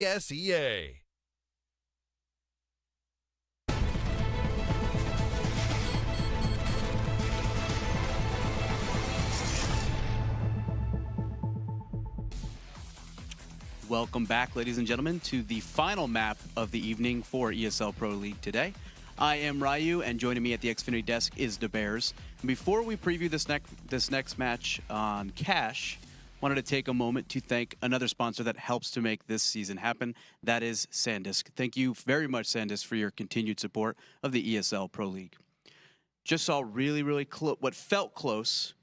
SEA. Welcome back, ladies and gentlemen, to the final map of the evening for ESL Pro League today. I am Ryu, and joining me at the Xfinity desk is the Bears. And before we preview this next match on Cash, wanted to take a moment to thank another sponsor that helps to make this season happen. That is SanDisk. Thank you very much, SanDisk, for your continued support of the ESL Pro League. Just saw really what felt close,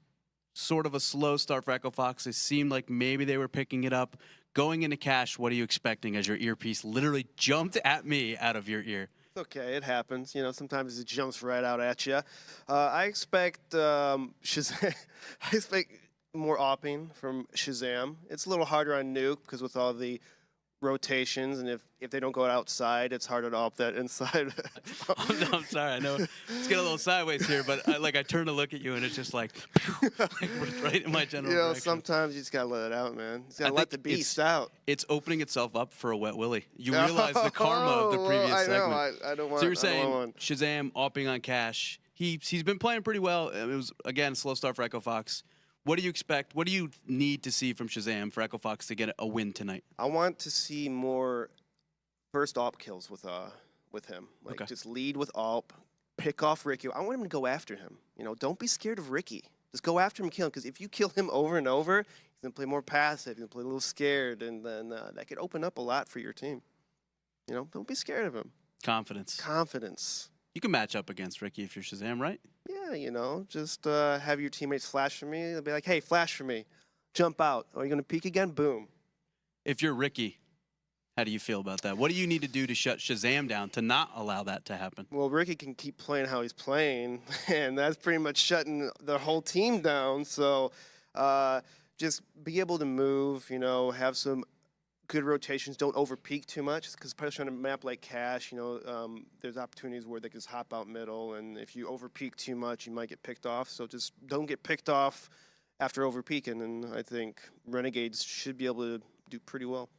sort of a slow start for EchoFox. It seemed like maybe they were picking it up. Going into Cash, what are you expecting as your earpiece literally jumped at me out of your ear? It's okay, it happens. You know, sometimes it jumps right out at you. I expect Shazam. I expect more opping from Shazam. It's a little harder on Nuke because with all the rotations, and if they don't go outside, it's harder to op that inside. I'm sorry, I know it's getting a little sideways here, but I turn to look at you and it's just like right in my general direction. Sometimes you just gotta let it out, man. You just gotta let the beast out. It's opening itself up for a wet willy. You realize the karma of the previous segment. I don't want. So you're saying Shazam opping on Cash. He's been playing pretty well. It was again slow start for EchoFox. What do you expect? What do you need to see from Shazam for EchoFox to get a win tonight? I want to see more first op kills with him. Like just lead with op, pick off Ricky. I want him to go after him. You know, don't be scared of Ricky. Just go after him, kill him. Because if you kill him over and over, he's gonna play more passive. He's gonna play a little scared, and then that could open up a lot for your team. You know, don't be scared of him. Confidence. You can match up against Ricky if you're Shazam, right? Yeah, you know, just have your teammates flash for me. They'll be like, hey, flash for me. Jump out. Are you going to peek again? Boom. If you're Ricky, how do you feel about that? What do you need to do to shut Shazam down to not allow that to happen? Well, Ricky can keep playing how he's playing, and that's pretty much shutting the whole team down. So just be able to move, you know, have some good rotations. Don't over-peak too much, because especially on a map like Cash, you know, there's opportunities where they can just hop out middle, and if you over-peak too much, you might get picked off. So just don't get picked off after over-peaking, and I think Renegades should be able to do pretty well.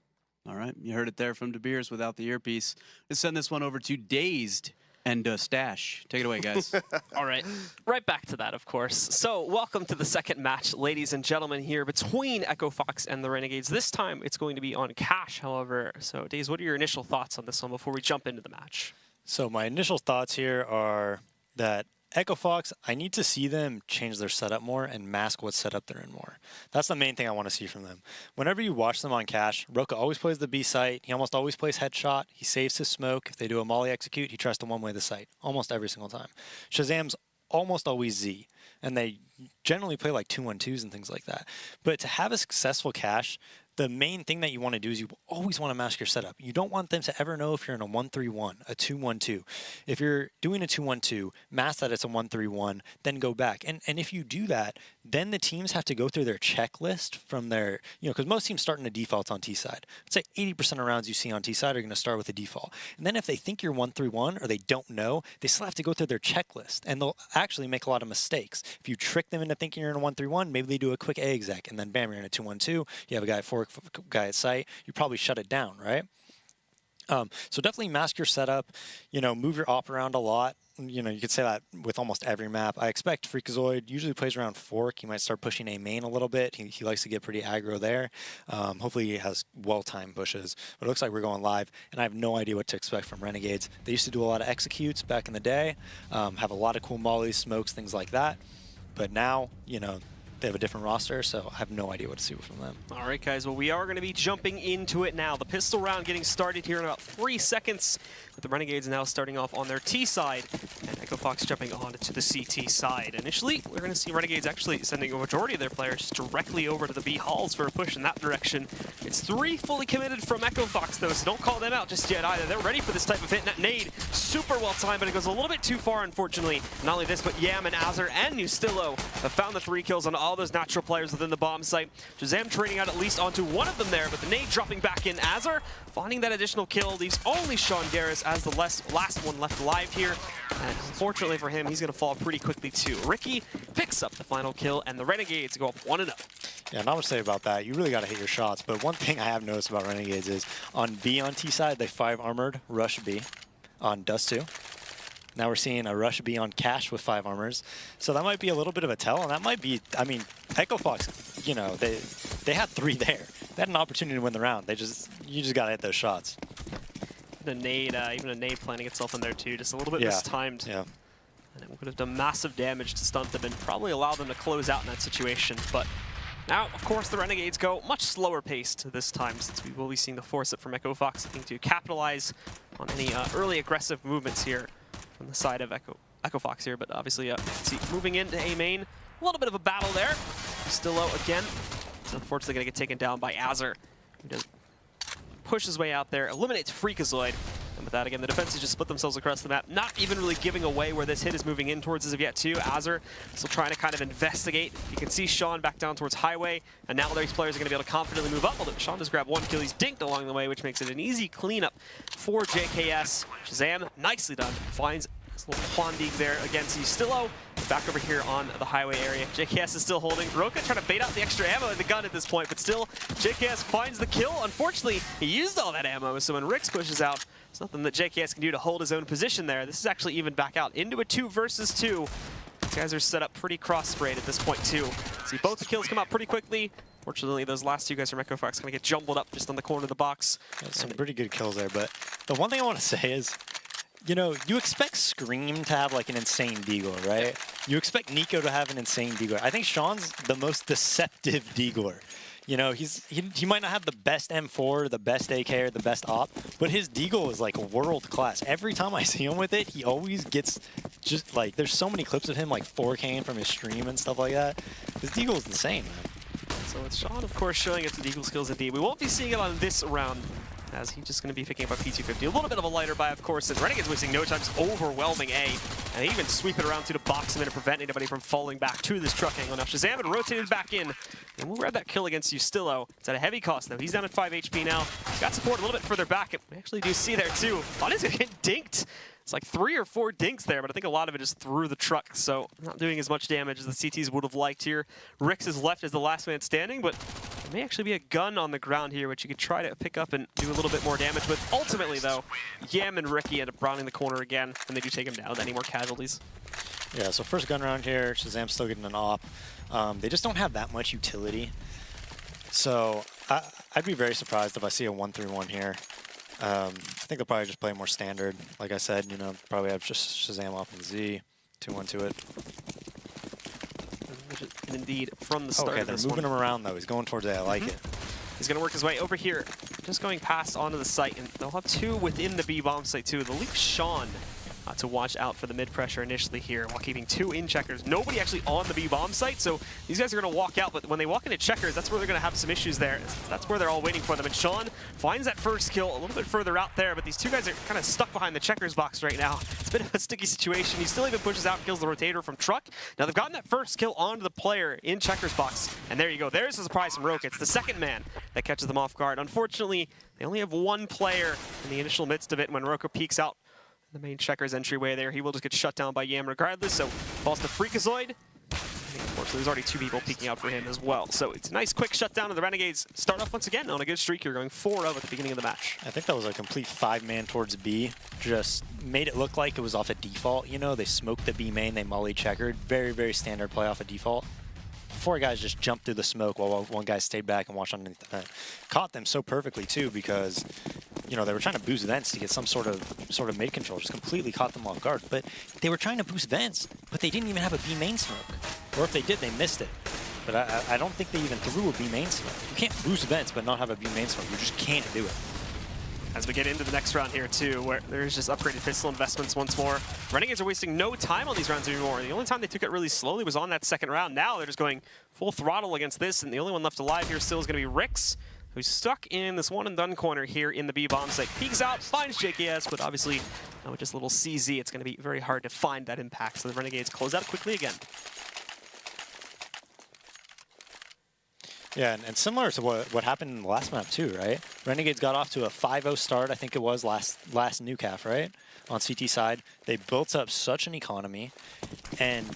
All right, you heard it there from De Beers without the earpiece. Let's send this one over to Dazed and Stash. Take it away, guys. All right, right back to that, of course. So welcome to the second match, ladies and gentlemen, here between EchoFox and the Renegades. This time it's going to be on Cash, however. So Daze, what are your initial thoughts on this one before we jump into the match? So my initial thoughts here are that EchoFox, I need to see them change their setup more and mask what setup they're in more. That's the main thing I want to see from them. Whenever you watch them on Cash, Roka always plays the B site. He almost always plays headshot. He saves his smoke. If they do a molly execute, he tries to one-way the site almost every single time. Shazam's almost always Z, and they generally play like 2-1-2s and things like that. But to have a successful Cash, the main thing that you want to do is you always want to mask your setup. You don't want them to ever know if you're in a 1-3-1, a 2-1-2. If you're doing a 2-1-2, mask that it's a 1-3-1, then go back. And if you do that, then the teams have to go through their checklist from their, you know, because most teams start in a default on T side. I'd say 80% of rounds you see on T side are going to start with a default. And then if they think you're 1-3-1 or they don't know, they still have to go through their checklist, and they'll actually make a lot of mistakes. If you trick them into thinking you're in a 1-3-1, maybe they do a quick A exec, and then bam, you're in a 2-1-2. You have a guy at fork, guy at site. You probably shut it down, right? So definitely mask your setup. You know, move your op around a lot. You know, you could say that with almost every map. I expect Freakazoid usually plays around fork. He might start pushing a main a little bit. He likes to get pretty aggro there. Hopefully he has well-timed pushes. But it looks like we're going live, and I have no idea what to expect from Renegades. They used to do a lot of executes back in the day, have a lot of cool mollies, smokes, things like that. But now, you know, they have a different roster, so I have no idea what to see from them. All right, guys. Well, we are going to be jumping into it now. The pistol round getting started here in about 3 seconds, with the Renegades now starting off on their T side, and EchoFox jumping on to the CT side. Initially, we're going to see Renegades actually sending a majority of their players directly over to the B halls for a push in that direction. It's 3 fully committed from EchoFox, though, so don't call them out just yet either. They're ready for this type of hit, and that nade, super well timed, but it goes a little bit too far, unfortunately. Not only this, but Yam and Azar and Nustillo have found the 3 kills on all those natural players within the bomb site. Shazam trading out at least onto one of them there, but the nade dropping back in. Azar finding that additional kill leaves only Sean Garris as the last one left alive here. And unfortunately for him, he's going to fall pretty quickly too. Ricky picks up the final kill, and the Renegades go up 1-0. Yeah, not much to say about that. You really got to hit your shots. But one thing I have noticed about Renegades is on B on T side, they 5 armored rush B on Dust 2. Now we're seeing a rush B on Cash with 5 armors. So that might be a little bit of a tell, and that might be, I mean, EchoFox, you know, they had 3 there. They had an opportunity to win the round. You just got to hit those shots. The nade, even a nade planting itself in there too, just a little bit mistimed. Yeah. And it would have done massive damage to stunt them and probably allow them to close out in that situation. But now, of course, the Renegades go much slower paced this time, since we will be seeing the force up from EchoFox, looking to capitalize on any early aggressive movements here from the side of EchoFox here. But obviously, see, moving into A main, a little bit of a battle there. Stillo again. It's unfortunately going to get taken down by Azur, who does push his way out there, eliminates Freakazoid. And with that, again, the defenses just split themselves across the map, not even really giving away where this hit is moving in towards as of yet, too. Azur still trying to kind of investigate. You can see Sean back down towards Highway, and now these players are going to be able to confidently move up. Although Sean does grab 1 kill, he's dinked along the way, which makes it an easy cleanup for JKS. Shazam, nicely done, finds this little Quandig there against Stillo. Back over here on the Highway area. JKS is still holding. Roka trying to bait out the extra ammo in the gun at this point, but still, JKS finds the kill. Unfortunately, he used all that ammo, so when Rix pushes out, there's nothing that JKS can do to hold his own position there. This is actually even back out into a 2 versus 2. These guys are set up pretty cross-sprayed at this point, too. See, both the kills come out pretty quickly. Fortunately, those last 2 guys from EchoFox going to get jumbled up just on the corner of the box. Yeah, some pretty good kills there, but the one thing I want to say is, you know, you expect Scream to have like an insane deagle, right? Yeah. You expect Nico to have an insane deagle. I think Sean's the most deceptive deagler. You know, he might not have the best M4, the best AK, or the best op, but his deagle is like world class. Every time I see him with it, he always gets just like, there's so many clips of him like 4K'ing from his stream and stuff like that. His deagle is insane, man. So it's Sean, of course, showing its deagle skills indeed. We won't be seeing it on this round, as he's just going to be picking up a P250. A little bit of a lighter buy, of course, and Renegades wasting no time, just overwhelming A. And they even sweep it around to box him in to prevent anybody from falling back to this truck angle. Now Shazam had rotated back in, and we'll grab that kill against Stillo. It's at a heavy cost, though. He's down at 5 HP now. He's got support a little bit further back. We actually do see there, too. Thought he's going to get dinked. It's like 3 or 4 dinks there, but I think a lot of it is through the truck, so not doing as much damage as the CTs would have liked here. Rix is left as the last man standing, but there may actually be a gun on the ground here, which you could try to pick up and do a little bit more damage with. Ultimately, though, Yam and Ricky end up rounding the corner again, and they do take him down. Any more casualties? Yeah, so first gun round here, Shazam's still getting an op. They just don't have that much utility. So I'd be very surprised if I see a 1-3-1 here. I think they'll probably just play more standard. Like I said, you know, probably have just Shazam off and Z, 2-1 to it. And indeed, from the start okay, of they're this moving him around, though. He's going towards A. I like it. He's going to work his way over here, just going past onto the site, and they'll have 2 within the B bomb site, too. They'll leave Sean to watch out for the mid-pressure initially here, while keeping 2 in checkers. Nobody actually on the B bomb site, so these guys are going to walk out, but when they walk into checkers, that's where they're going to have some issues there. That's where they're all waiting for them, and Sean finds that first kill a little bit further out there, but these 2 guys are kind of stuck behind the checkers box right now. It's a bit of a sticky situation. He still even pushes out and kills the rotator from Truck. Now they've gotten that first kill onto the player in checkers box, and there you go. There's a surprise from Roka. It's the second man that catches them off guard. Unfortunately, they only have 1 player in the initial midst of it. When Roka peeks out the main checkers entryway there, he will just get shut down by Yam regardless, so falls to Freakazoid. Unfortunately, there's already 2 people peeking out for him as well. So it's a nice quick shutdown of the Renegades. Start off once again on a good streak here, going 4-0 at the beginning of the match. I think that was a complete 5-man towards B. Just made it look like it was off a default, you know? They smoked the B main, they molly checkered. Very, very standard play off a default. 4 guys just jumped through the smoke while 1 guy stayed back and watched underneath the vent. Caught them so perfectly, too, because, you know, they were trying to boost vents to get some sort of mid control. Just completely caught them off guard. But they were trying to boost vents, but they didn't even have a B main smoke. Or if they did, they missed it. But I don't think they even threw a B main smoke. You can't boost vents but not have a B main smoke. You just can't do it. As we get into the next round here, too, where there's just upgraded pistol investments once more. Renegades are wasting no time on these rounds anymore. The only time they took it really slowly was on that second round. Now they're just going full throttle against this, and the only one left alive here still is going to be Rix, who's stuck in this one-and-done corner here in the B bomb site. Peeks out, finds JKS, but obviously with just a little CZ, it's going to be very hard to find that impact. So the Renegades close out quickly again. Yeah, and similar to what happened in the last map too, right? Renegades got off to a 5-0 start, I think it was last new calf, right? On CT side. They built up such an economy, and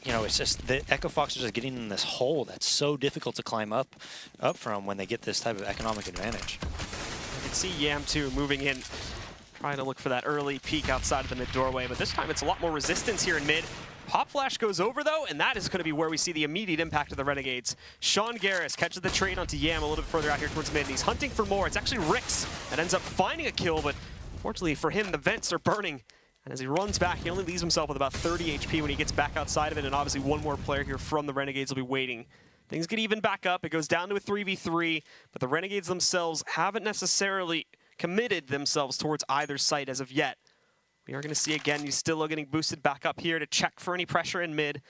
you know, it's just the EchoFox are just getting in this hole that's so difficult to climb up from when they get this type of economic advantage. You can see Yam too moving in, trying to look for that early peek outside of the mid doorway, but this time it's a lot more resistance here in mid. Pop Flash goes over though, and that is going to be where we see the immediate impact of the Renegades. Sean Garris catches the trade onto Yam a little bit further out here towards mid, and he's hunting for more. It's actually Rix that ends up finding a kill, but fortunately for him, the vents are burning. And as he runs back, he only leaves himself with about 30 HP when he gets back outside of it, and obviously one more player here from the Renegades will be waiting. Things get even back up. It goes down to a 3v3, but the Renegades themselves haven't necessarily committed themselves towards either site as of yet. We are going to see again, Ustillo getting boosted back up here to check for any pressure in mid.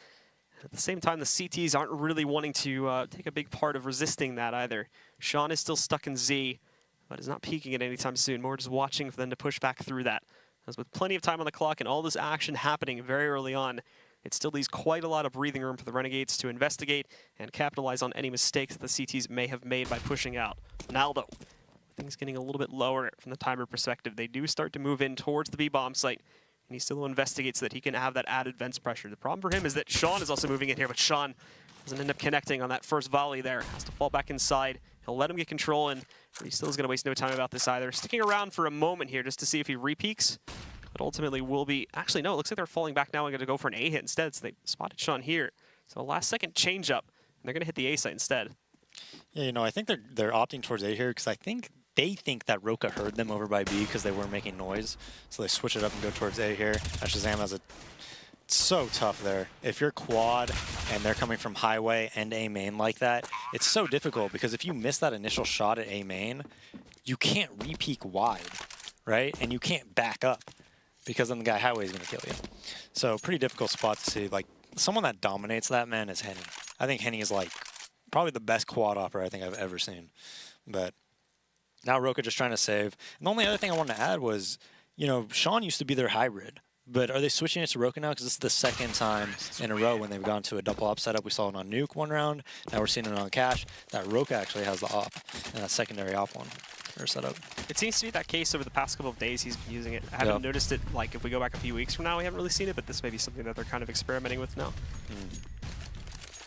At the same time, the CTs aren't really wanting to take a big part of resisting that either. Sean is still stuck in Z, but is not peeking it anytime soon. More just watching for them to push back through that. As with plenty of time on the clock and all this action happening very early on, it still leaves quite a lot of breathing room for the Renegades to investigate and capitalize on any mistakes that the CTs may have made by pushing out. Now though, things getting a little bit lower from the timer perspective. They do start to move in towards the B-bomb site, and he still investigates so that he can have that added vents pressure. The problem for him is that Sean is also moving in here, but Sean doesn't end up connecting on that first volley there. Has to fall back inside. He'll let him get control, and he still is going to waste no time about this either. Sticking around for a moment here just to see if he repeaks, but ultimately will be... Actually, no, it looks like they're falling back now and going to go for an A hit instead, so they spotted Sean here. So last second change up, and they're going to hit the A site instead. Yeah, you know, I think they're opting towards A here because I think they think that Roka heard them over by B because they weren't making noise. So they switch it up and go towards A here. Shazam has a... It's so tough there. If you're quad and they're coming from highway and A main like that, it's so difficult because if you miss that initial shot at A main, you can't re-peek wide, right? And you can't back up because then the guy highway is going to kill you. So pretty difficult spot to see. Like, someone that dominates that, man, is Henny. I think Henny is like probably the best quad opera I think I've ever seen. But now Roka just trying to save. And the only other thing I wanted to add was, you know, Sean used to be their hybrid. But are they switching it to Roka now? Because this is the second time in a row when they've gone to a double op setup. We saw it on Nuke one round. Now we're seeing it on Cash. That Roka actually has the op and that secondary op one or setup. It seems to be that case over the past couple of days he's been using it. I haven't noticed it, like, if we go back a few weeks from now, we haven't really seen it, but this may be something that they're kind of experimenting with now.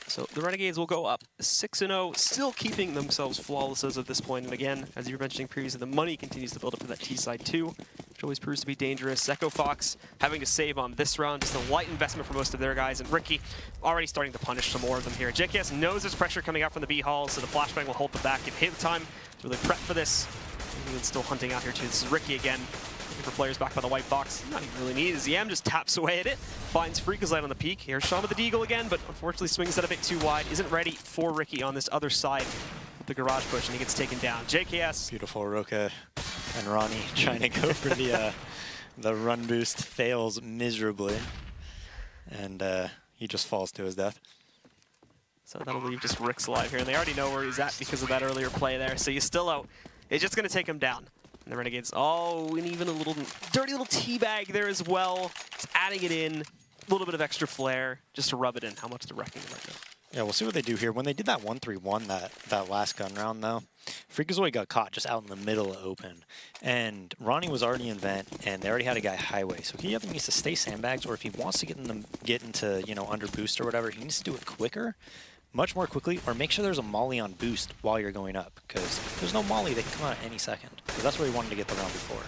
So the Renegades will go up 6-0, still keeping themselves flawless as of this point. And again, as you were mentioning previously, the money continues to build up for that T side too, which always proves to be dangerous. EchoFox having to save on this round, just a light investment for most of their guys, and Ricky already starting to punish some more of them here. JKS knows there's pressure coming out from the B hall, so the flashbang will hold them back. Give him time to really prep for this. And still hunting out here too. This is Ricky again. For players back by the white box. Not even really needed. Yam just taps away at it. Finds Freakazoid on the peak. Here's Sean with the Deagle again, but unfortunately swings that a bit too wide. Isn't ready for Ricky on this other side of the garage push, and he gets taken down. JKS. Beautiful Roka and Ronnie trying to go for the run boost. Fails miserably. And he just falls to his death. So that'll leave just Rick's alive here, and they already know where he's at because of that earlier play there. So Ustillo is just going to take him down. And the Renegades, oh, and even a little dirty little teabag there as well. Just adding it in, a little bit of extra flair, just to rub it in how much they're wrecking right now. Yeah, we'll see what they do here. When they did that 1-3-1 that last gun round, though, Freakazoid got caught just out in the middle of open. And Ronnie was already in vent, and they already had a guy highway. So he either needs to stay sandbags, or if he wants to get into, you know, under boost or whatever, he needs to do it quicker. Much more quickly, or make sure there's a molly on boost while you're going up, because there's no molly that can come out at any second. Because that's where he wanted to get the round before.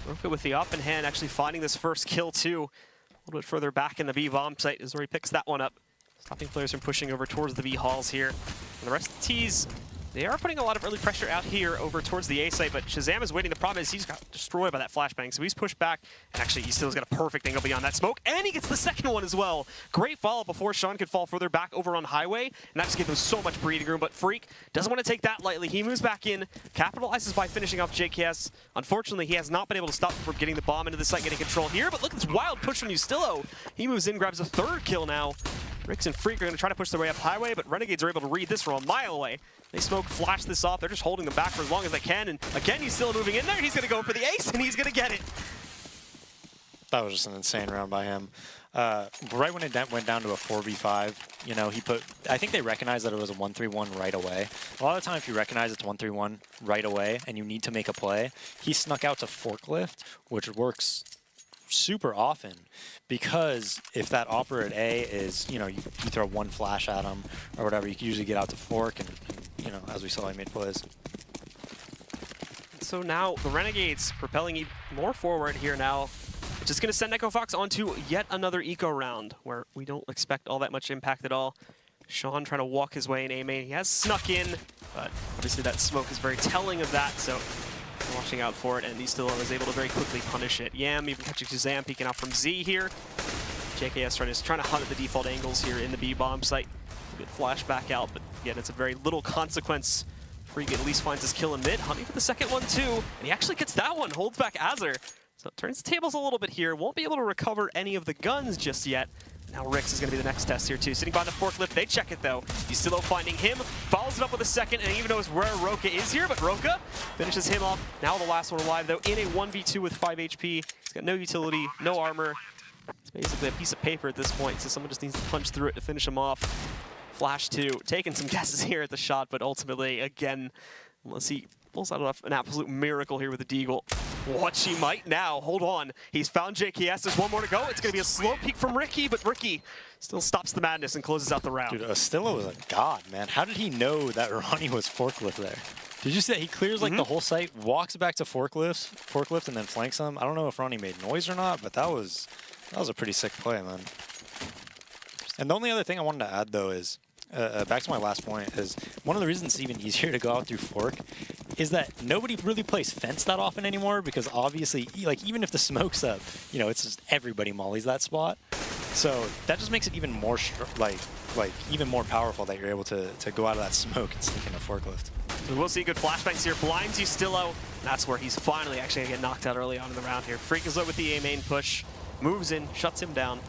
Roka with the op in hand, actually finding this first kill too. A little bit further back in the B bomb site is where he picks that one up. Stopping players from pushing over towards the B halls here. And the rest of the T's, they are putting a lot of early pressure out here over towards the A site, but Shazam is waiting. The problem is he's got destroyed by that flashbang, so he's pushed back, and actually he still's got a perfect angle beyond that smoke, and he gets the second one as well. Great follow before Sean could fall further back over on highway, and that just gave him so much breathing room, but Freak doesn't want to take that lightly. He moves back in, capitalizes by finishing off JKS. Unfortunately, he has not been able to stop him from getting the bomb into the site, getting control here, but look at this wild push from Ustillo. He moves in, grabs a third kill now. Rix and Freak are going to try to push their way up highway, but Renegades are able to read this from a mile away. They smoke, flash this off. They're just holding them back for as long as they can. And again, he's still moving in there. He's going to go for the ace, and he's going to get it. That was just an insane round by him. Right when it went down to a 4v5, you know, I think they recognized that it was a 1-3-1 right away. A lot of the time, if you recognize it's 1-3-1 right away and you need to make a play, he snuck out to forklift, which works super often, because if that opera at A is, you know, you throw one flash at him or whatever, you can usually get out to fork, and you know, as we saw, he made plays. So now the Renegades propelling even more forward here now. Just going to send EchoFox onto yet another eco round where we don't expect all that much impact at all. Sean trying to walk his way in A main. He has snuck in, but obviously that smoke is very telling of that, so watching out for it, and he still is able to very quickly punish it. Yam even catching Shazam, peeking out from Z here. JKS trying to hunt at the default angles here in the B bomb site. A good flash back out, but again, it's a very little consequence. Freak at least finds his kill in mid, hunting for the second one too, and he actually gets that one, holds back Azur. So it turns the tables a little bit here. Won't be able to recover any of the guns just yet. Now Rix is going to be the next test here too. Sitting by the forklift, they check it though. Yustillo finding him, follows it up with a second, and even knows where Roka is here, but Roka finishes him off. Now the last one alive though, in a 1v2 with 5 HP. He's got no utility, no armor. It's basically a piece of paper at this point, so someone just needs to punch through it to finish him off. Flash 2, taking some guesses here at the shot, but ultimately, again, unless he pulls out an absolute miracle here with the Deagle. What she might now, hold on. He's found JKS, there's one more to go. It's gonna be a slow peek from Ricky, but Ricky still stops the madness and closes out the round. Dude, Yustillo was a god, man. How did he know that Ronnie was forklift there? Did you see that he clears like the whole site, walks back to forklift, and then flanks him? I don't know if Ronnie made noise or not, but that was a pretty sick play, man. And the only other thing I wanted to add though is, back to my last point, is one of the reasons it's even easier to go out through fork is that nobody really plays fence that often anymore, because obviously, like, even if the smoke's up, you know, it's just everybody mollies that spot. So that just makes it even more even more powerful that you're able to go out of that smoke and sneak into forklift. So we'll see good flashbangs here. Blinds Yustillo. That's where he's finally actually going to get knocked out early on in the round here. Freakazoid with the A main push, moves in, shuts him down.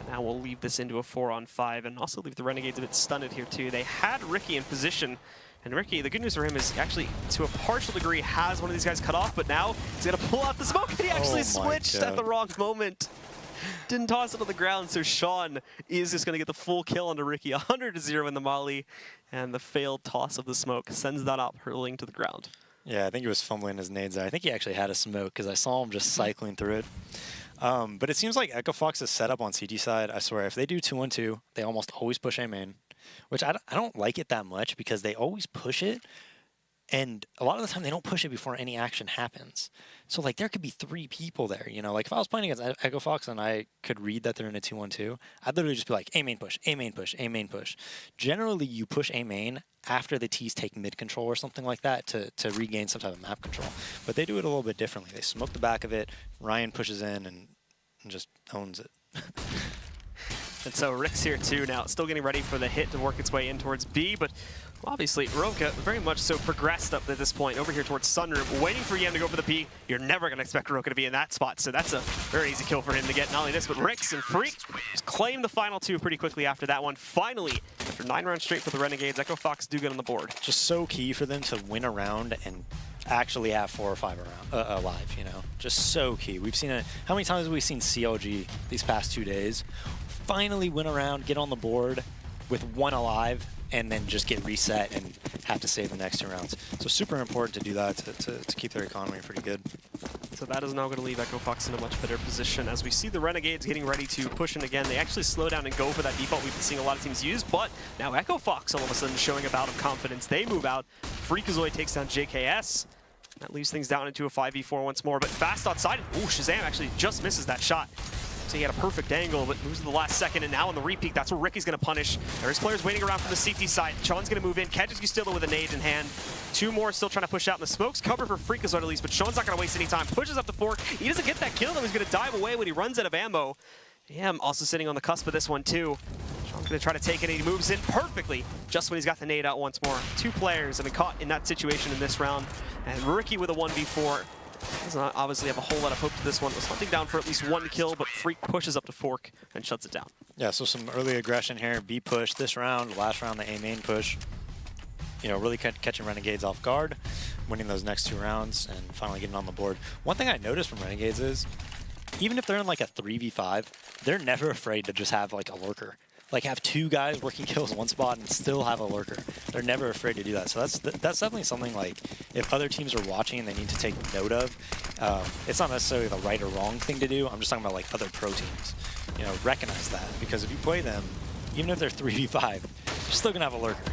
Now we'll leave this into a 4-on-5 and also leave the Renegades a bit stunned here too. They had Ricky in position, and Ricky, the good news for him is actually, to a partial degree, has one of these guys cut off, but now he's gonna pull out the smoke, and he actually switched at the wrong moment. Didn't toss it on the ground, so Sean is just gonna get the full kill onto Ricky. 100-0 in the molly, and the failed toss of the smoke sends that up, hurling to the ground. Yeah, I think he was fumbling his nades there. I think he actually had a smoke, because I saw him just cycling through it. But it seems like EchoFox's setup on CT side, I swear, if they do 2-on-2, they almost always push A main, which I don't like it that much, because they always push it, and a lot of the time they don't push it before any action happens. So like there could be 3 people there, you know, like if I was playing against EchoFox and I could read that they're in a 2-on-2, I'd literally just be like, A main push, A main push, A main push. Generally, you push A main after the T's take mid control or something like that to regain some type of map control. But they do it a little bit differently. They smoke the back of it, Ryan pushes in and just owns it. And so Rick's here too now, still getting ready for the hit to work its way in towards B, but obviously Roka very much so progressed up at this point over here towards Sunroom, waiting for Yam to go for the P. You're never going to expect Roka to be in that spot, so that's a very easy kill for him to get. Not only this, but Rix and Freak just claim the final 2 pretty quickly after that one. Finally, after 9 rounds straight for the Renegades, EchoFox do get on the board. Just so key for them to win a round and actually have 4 or 5 around, alive, you know? Just so key. We've seen it. How many times have we seen CLG these past 2 days finally win a round, get on the board with 1 alive, and then just get reset and have to save the next 2 rounds? So super important to do that to keep their economy pretty good. So that is now going to leave EchoFox in a much better position as we see the Renegades getting ready to push in again. They actually slow down and go for that default we've been seeing a lot of teams use, but now EchoFox all of a sudden showing a bout of confidence. They move out. Freakazoid takes down JKS. That leaves things down into a 5v4 once more, but fast outside. Ooh, Shazam actually just misses that shot. So he had a perfect angle, but moves to the last second, and now on the repeat, that's where Ricky's going to punish. There's players waiting around from the CT side. Sean's going to move in, catches Yustillo with a nade in hand. 2 more still trying to push out in the smokes. Cover for Freakazoid at least, but Sean's not going to waste any time. Pushes up the fork. He doesn't get that kill, though. He's going to dive away when he runs out of ammo. Damn, also sitting on the cusp of this one, too. Sean's going to try to take it, and he moves in perfectly just when he's got the nade out once more. 2 players have been caught in that situation in this round, and Ricky with a 1v4. Does not obviously have a whole lot of hope to this one. Was hunting down for at least 1 kill, but Freak pushes up to fork and shuts it down. Yeah, so some early aggression here. B push this round, last round the A main push. You know, really catching Renegades off guard, winning those next 2 rounds, and finally getting on the board. One thing I noticed from Renegades is even if they're in like a 3v5, they're never afraid to just have like a lurker. Like have 2 guys working kills one spot and still have a lurker. They're never afraid to do that. So that's definitely something like if other teams are watching and they need to take note of. It's not necessarily the right or wrong thing to do. I'm just talking about like other pro teams. You know, recognize that, because if you play them, even if they're 3v5, you're still gonna have a lurker.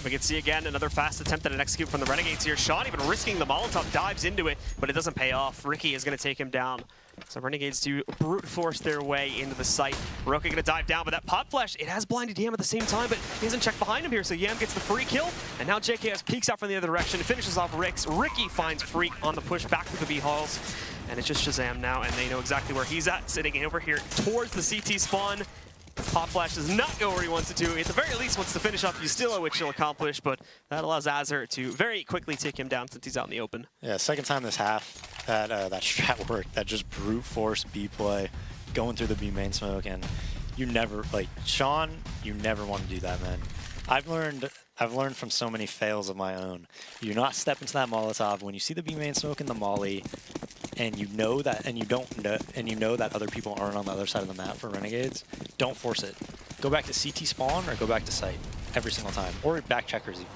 We can see again another fast attempt at an execute from the Renegades here. Sean even risking the Molotov, dives into it, but it doesn't pay off. Ricky is going to take him down. So Renegades do brute force their way into the site. Roka going to dive down, but that pot flash, it has blinded Yam at the same time, but he hasn't checked behind him here, so Yam gets the free kill. And now JKS peeks out from the other direction, finishes off Rix. Ricky finds Freak on the push back to the B halls. And it's just Shazam now, and they know exactly where he's at, sitting over here towards the CT spawn. Pop Flash does not go where he wants it to. At the very least wants to finish off Ustilo, which he'll accomplish, but that allows Azur to very quickly take him down since he's out in the open. Yeah, second time this half that strat work, that just brute force B play, going through the B main smoke, and you never, like, Sean, you never want to do that, man. I've learned from so many fails of my own. You not step into that Molotov when you see the B main smoke in the molly, and you know that, and you know that other people aren't on the other side of the map for Renegades. Don't force it. Go back to CT spawn or go back to site every single time, or back checkers even.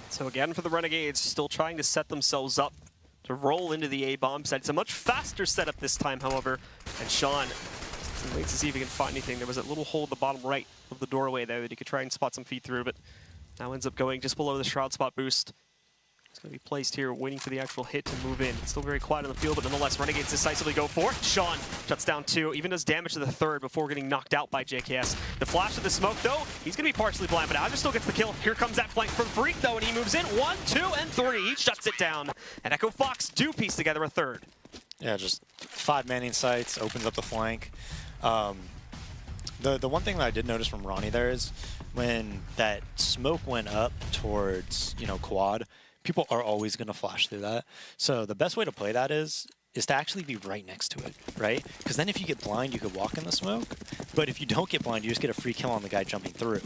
So again for the Renegades, still trying to set themselves up to roll into the A bomb site. It's a much faster setup this time, however, and Sean waits to see if he can find anything. There was a little hole at the bottom right of the doorway there that he could try and spot some feet through, but now ends up going just below the Shroud spot boost. It's going to be placed here, waiting for the actual hit to move in. It's still very quiet on the field, but nonetheless, Renegades decisively go for it. Sean shuts down 2, even does damage to the 3rd before getting knocked out by JKS. The flash of the smoke, though, he's going to be partially blind, but Azur still gets the kill. Here comes that flank from Freak, though, and he moves in. 1, 2, and 3. He shuts it down. And EchoFox do piece together a 3rd. Yeah, just 5 manning sites, opens up the flank. The one thing that I did notice from Ronnie there is when that smoke went up towards, you know, quad, people are always going to flash through that. So the best way to play that is to actually be right next to it, right? Because then if you get blind, you could walk in the smoke. But if you don't get blind, you just get a free kill on the guy jumping through,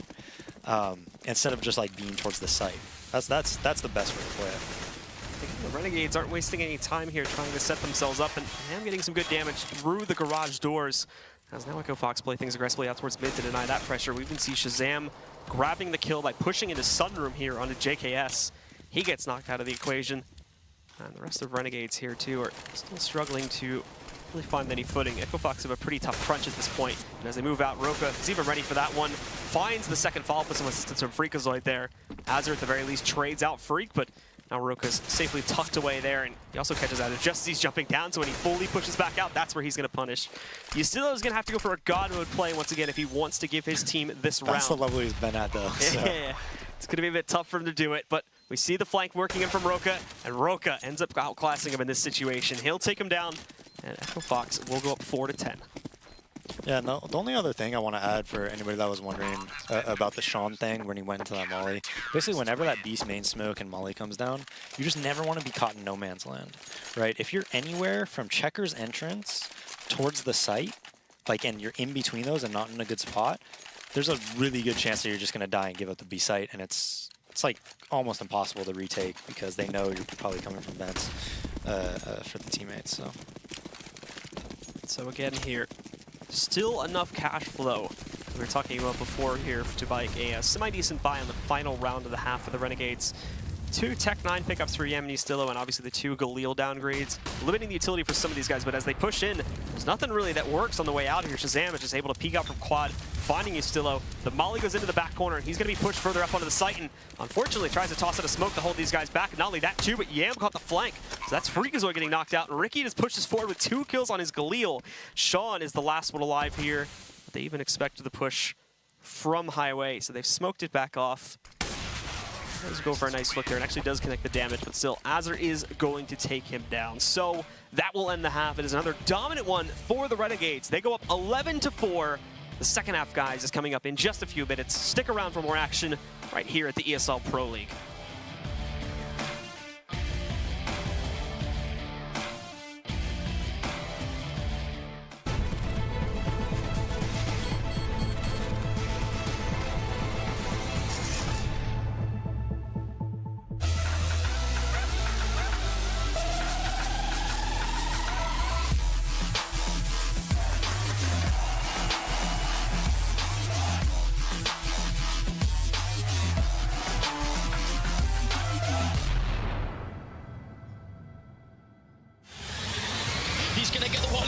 instead of just like being towards the site. That's the best way to play it. The Renegades aren't wasting any time here trying to set themselves up, and I am getting some good damage through the garage doors. As now EchoFox play things aggressively out towards mid to deny that pressure. We even see Shazam grabbing the kill by pushing into Sunroom here onto JKS. He gets knocked out of the equation. And the rest of Renegades here too are still struggling to really find any footing. EchoFox have a pretty tough crunch at this point. And as they move out, Roka is even ready for that one. Finds the second follow-up with some assistance from Freakazoid there. Azur at the very least trades out Freak, but now Roka's safely tucked away there, and he also catches Azur just as he's jumping down, so when he fully pushes back out, that's where he's going to punish. Ustilo is going to have to go for a God mode play once again if he wants to give his team this round. That's the level he's been at, though. So. Yeah, it's going to be a bit tough for him to do it, but we see the flank working in from Roka, and Roka ends up outclassing him in this situation. He'll take him down, and EchoFox will go up 4-10. Yeah, no, the only other thing I want to add for anybody that was wondering about the Sean thing when he went into that molly, basically whenever that beast main smoke and molly comes down, you just never want to be caught in no man's land, right? If you're anywhere from Checker's entrance towards the site, like, and you're in between those and not in a good spot, there's a really good chance that you're just going to die and give up the B site, and it's like almost impossible to retake because they know you're probably coming from vents for the teammates. So again here, still enough cash flow we were talking about before here to buy a semi-decent buy on the final round of the half for the Renegades. 2 Tech 9 pickups for Yam and Ustilo, and obviously the 2 Galil downgrades, limiting the utility for some of these guys, but as they push in, there's nothing really that works on the way out here. Shazam is just able to peek out from quad, finding Ustilo. The molly goes into the back corner, and he's going to be pushed further up onto the site, and unfortunately tries to toss out a smoke to hold these guys back. Not only that too, but Yam caught the flank, so that's Freakazoid getting knocked out, and Ricky just pushes forward with 2 kills on his Galil. Sean is the last one alive here. They even expected the push from Highway, so they've smoked it back off. Does go for a nice flick there, and actually does connect the damage, but still, Azur is going to take him down. So that will end the half. It is another dominant one for the Renegades. They go up 11-4. The second half, guys, is coming up in just a few minutes. Stick around for more action right here at the ESL Pro League.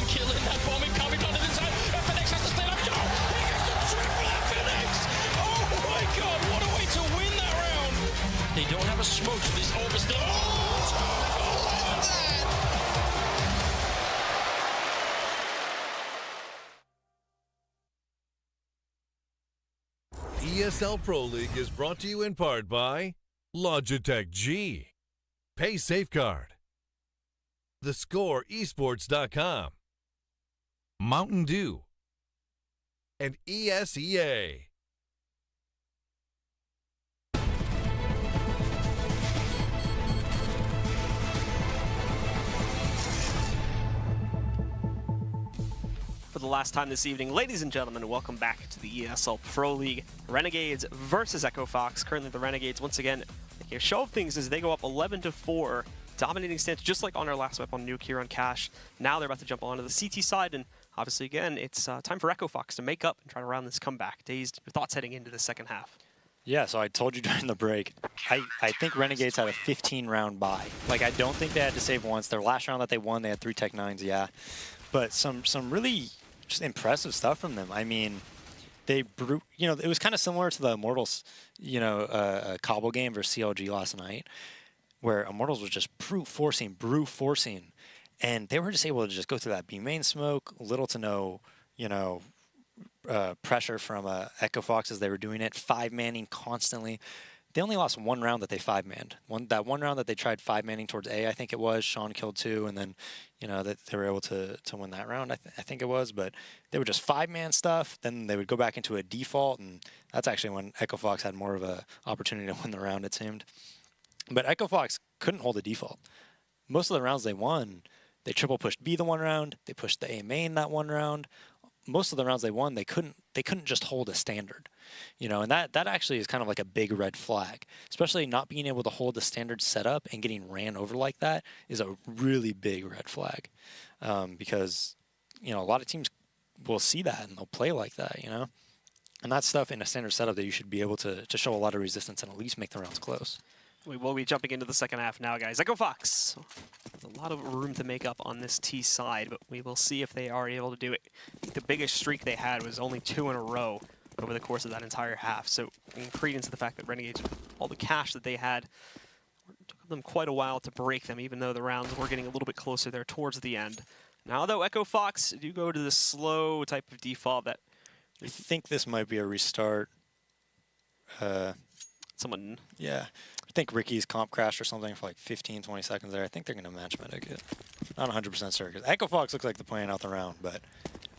killing that bomb incoming onto the side. FNX has to stand up. Oh, he gets the triple FNX. Oh my god, what a way to win that round. They don't have a smoke, so this orb is still. Oh, Toko on that. ESL Pro League is brought to you in part by Logitech G, Pay Safeguard, TheScoreEsports.com, Mountain Dew, and ESEA. For the last time this evening, ladies and gentlemen, welcome back to the ESL Pro League. Renegades versus EchoFox. Currently the Renegades, once again, making a show of things as they go up 11-4, dominating stance just like on our last map on Nuke here on Cash. Now they're about to jump onto the CT side, and obviously again, it's time for EchoFox to make up and try to round this comeback. Dazed, your thoughts heading into the second half? Yeah, so I told you during the break, I think Renegades had a 15-round bye. Like, I don't think they had to save once. Their last round that they won, they had 3 Tech 9s, yeah. But some really just impressive stuff from them. I mean, it was kind of similar to the Immortals, Cobble game versus CLG last night, where Immortals was just brute forcing, and they were just able to just go through that B main smoke, little to no, pressure from EchoFox as they were doing it, 5-manning constantly. They only lost one round that they 5-manned. That one round that they tried 5-manning towards A, I think it was. Sean killed 2, and then, that they were able to win that round, I think it was. But they would just 5-man stuff, then they would go back into a default, and that's actually when EchoFox had more of a opportunity to win the round, it seemed. But EchoFox couldn't hold a default. Most of the rounds they won, they triple pushed B the one round, they pushed the A main that one round. Most of the rounds they won, they couldn't just hold a standard, and that actually is kind of like a big red flag, especially not being able to hold the standard setup and getting ran over like that is a really big red flag, because a lot of teams will see that and they'll play like that, and that's stuff in a standard setup that you should be able to show a lot of resistance and at least make the rounds close. We will be jumping into the second half now, guys. EchoFox, there's a lot of room to make up on this T side, but we will see if they are able to do it. I think the biggest streak they had was only 2 in a row over the course of that entire half. So in credence to the fact that Renegades, all the cash that they had, it took them quite a while to break them, even though the rounds were getting a little bit closer there towards the end. Now, though, EchoFox do go to the slow type of default that... I think this might be a restart. Someone... Yeah. I think Ricky's comp crashed or something for like 15, 20 seconds there. I think they're going to match medic it. Not 100% certain. EchoFox looks like they're playing out the round, but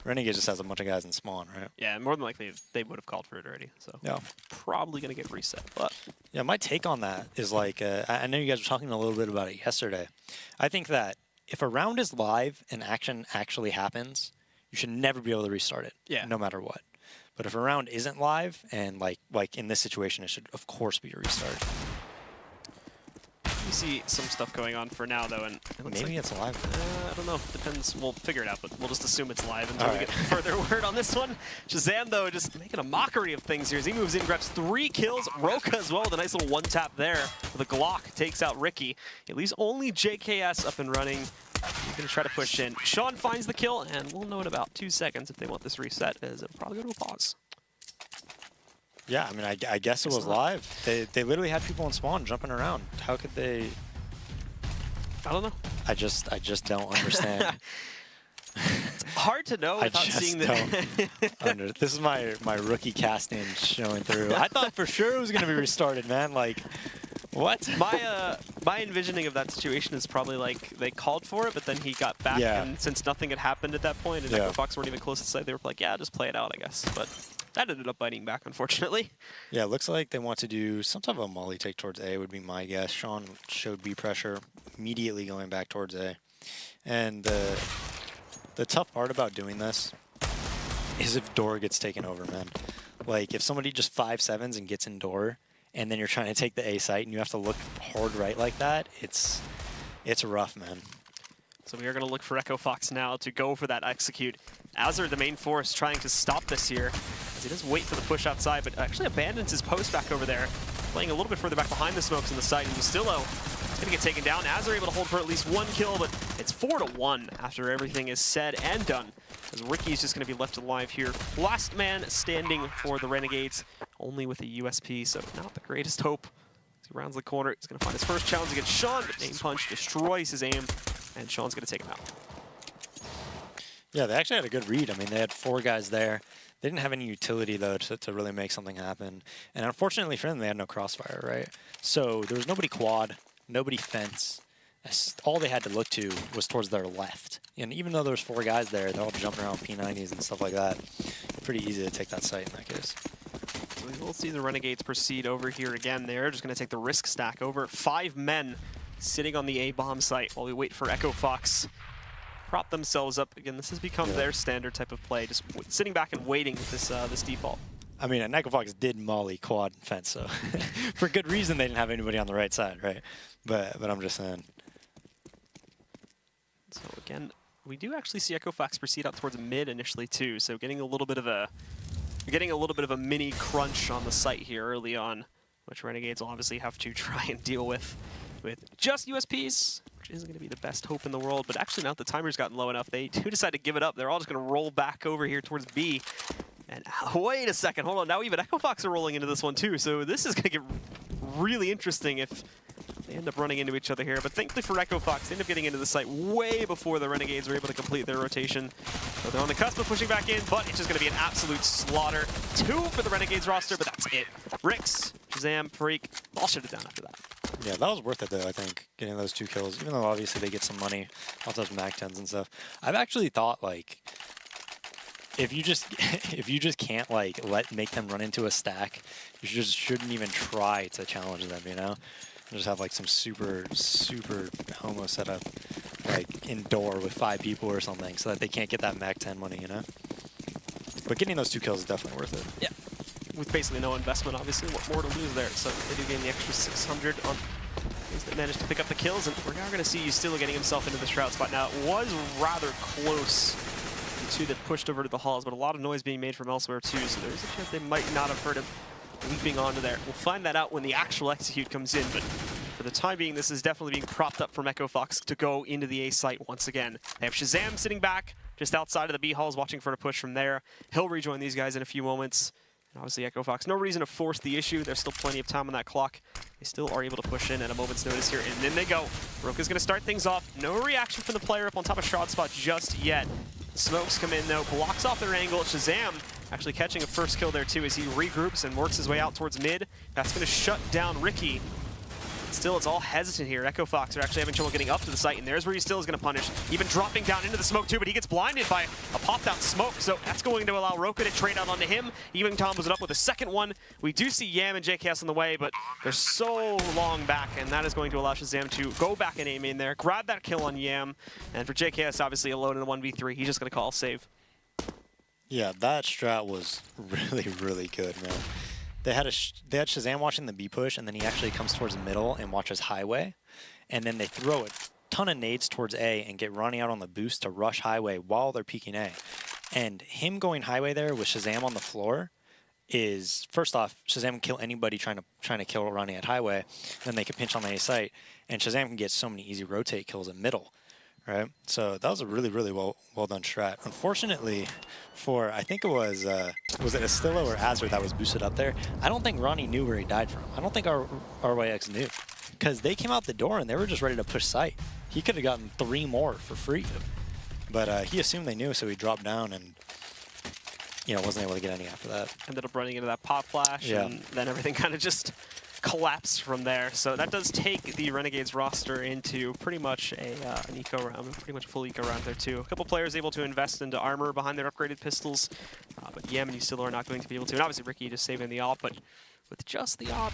Renegade just has a bunch of guys in spawn, right? Yeah, more than likely they would have called for it already. So yeah, probably going to get reset. But yeah, my take on that is like, I know you guys were talking a little bit about it yesterday. I think that if a round is live and action actually happens, you should never be able to restart it, no matter what. But if a round isn't live, and like in this situation, it should of course be a restart. You see some stuff going on for now, though, and it looks maybe like, it's live. I don't know. Depends. We'll figure it out, but we'll just assume it's live until we get further word on this one. Shazam, though, just making a mockery of things here as he moves in, grabs 3 kills. Roka as well with a nice little one-tap there. The Glock takes out Ricky. At least only JKS up and running. He's going to try to push in. Sean finds the kill, and we'll know in about 2 seconds if they want this reset, as it'll probably go to a pause. Yeah, I mean, I guess it was live. They literally had people in spawn jumping around. How could they? I don't know. I just don't understand. It's hard to know without seeing the. This is my rookie casting showing through. I thought for sure it was going to be restarted, man. Like, what? My envisioning of that situation is probably like they called for it, but then he got back, and since nothing had happened at that point, and EchoFox weren't even close to site, they were like, yeah, just play it out, I guess. But that ended up biting back, unfortunately. Yeah, it looks like they want to do some type of a molly take towards A would be my guess. Sean showed B pressure, immediately going back towards A. And the tough part about doing this is if door gets taken over, man. Like, if somebody just 5-7s and gets in door, and then you're trying to take the A site and you have to look hard right like that, it's rough, man. So we are going to look for EchoFox now to go for that execute. Azur, the main force, trying to stop this here. As he does wait for the push outside, but actually abandons his post back over there. Playing a little bit further back behind the smokes in the site. And Mustillo gonna get taken down as they're able to hold for at least one kill, but it's 4-1 after everything is said and done. As Ricky's just gonna be left alive here. Last man standing for the Renegades, only with a USP, so not the greatest hope. As he rounds the corner, he's gonna find his first challenge against Sean, but Name Punch destroys his aim, and Sean's gonna take him out. Yeah, they actually had a good read. I mean, they had 4 guys there. They didn't have any utility, though, to really make something happen. And unfortunately for them, they had no crossfire, right? So there was nobody quad, nobody fence. All they had to look to was towards their left. And even though there was 4 guys there, they're all jumping around P90s and stuff like that. Pretty easy to take that site in that case. We'll see the Renegades proceed over here again. They're just going to take the risk stack over. 5 men sitting on the A-bomb site while we wait for EchoFox. Prop themselves up. Again, this has become their standard type of play, just sitting back and waiting with this default. I mean, and EchoFox did molly quad and fence, so for good reason they didn't have anybody on the right side, right? But I'm just saying. So again, we do actually see EchoFox proceed up towards mid initially too, so getting a little bit of a mini crunch on the site here early on, which Renegades will obviously have to try and deal with just USPs, which isn't going to be the best hope in the world. But actually, now that the timer's gotten low enough, they do decide to give it up. They're all just going to roll back over here towards B. And wait a second, hold on. Now even EchoFox are rolling into this one too. So this is going to get really interesting if they end up running into each other here. But thankfully for EchoFox, they end up getting into the site way before the Renegades were able to complete their rotation. So they're on the cusp of pushing back in, but it's just going to be an absolute slaughter. 2 for the Renegades roster, but that's it. Rix, Shazam, Freak, all shut it down after that. Yeah, that was worth it, though, I think, getting those 2 kills, even though obviously they get some money off those Mac 10s and stuff. I've actually thought, like, if you just can't, like, make them run into a stack, you just shouldn't even try to challenge them, you know? Just have, like, some super homo setup, like, indoor with 5 people or something, so that they can't get that Mac 10 money, you know? But getting those 2 kills is definitely worth it. Yeah. With basically no investment, obviously, what more to lose there? So they do gain the extra 600 on things that managed to pick up the kills, and we're now going to see Ustilo getting himself into the Shroud spot. Now, it was rather close, the 2 that pushed over to the halls, but a lot of noise being made from elsewhere too, so there's a chance they might not have heard him leaping onto there. We'll find that out when the actual execute comes in, but for the time being, this is definitely being propped up from EchoFox to go into the A site once again. They have Shazam sitting back just outside of the B halls, watching for a push from there. He'll rejoin these guys in a few moments. And obviously, EchoFox, no reason to force the issue. There's still plenty of time on that clock. They still are able to push in at a moment's notice here, and then they go. Roka's going to start things off. No reaction from the player up on top of Shroud spot just yet. The smokes come in, though, blocks off their angle. Shazam actually catching a first kill there, too, as he regroups and works his way out towards mid. That's going to shut down Ricky. Still, it's all hesitant here. EchoFox are actually having trouble getting up to the site, and there's where he still is going to punish. Even dropping down into the smoke, too, but he gets blinded by a popped-out smoke, so that's going to allow Roka to trade out onto him. Even combos it up with a second one. We do see Yam and JKS on the way, but they're so long back, and that is going to allow Shazam to go back and aim in there, grab that kill on Yam, and for JKS, obviously alone in the 1v3, he's just going to call a save. Yeah, that strat was really good, man. They had Shazam watching the B push, and then he actually comes towards the middle and watches Highway, and then they throw a ton of nades towards A and get running out on the boost to rush Highway while they're peeking A. And him going Highway there with Shazam on the floor is, first off, Shazam can kill anybody trying to kill running at Highway, then they can pinch on the A site, and Shazam can get so many easy rotate kills at middle. Right, so that was a really well done strat. Unfortunately, for I think it was it Astillo or Azur that was boosted up there? I don't think Ronnie knew where he died from. I don't think RYX knew, because they came out the door and they were just ready to push site. He could have gotten 3 more for free, but he assumed they knew, so he dropped down and wasn't able to get any after that. Ended up running into that pop flash, and then everything kind of just collapsed from there. So that does take the Renegades roster into pretty much an eco round, pretty much a full eco round there too. A couple players able to invest into armor behind their upgraded pistols, but Yam and Ustilo are not going to be able to. And obviously Ricky just saving the op, but with just the op,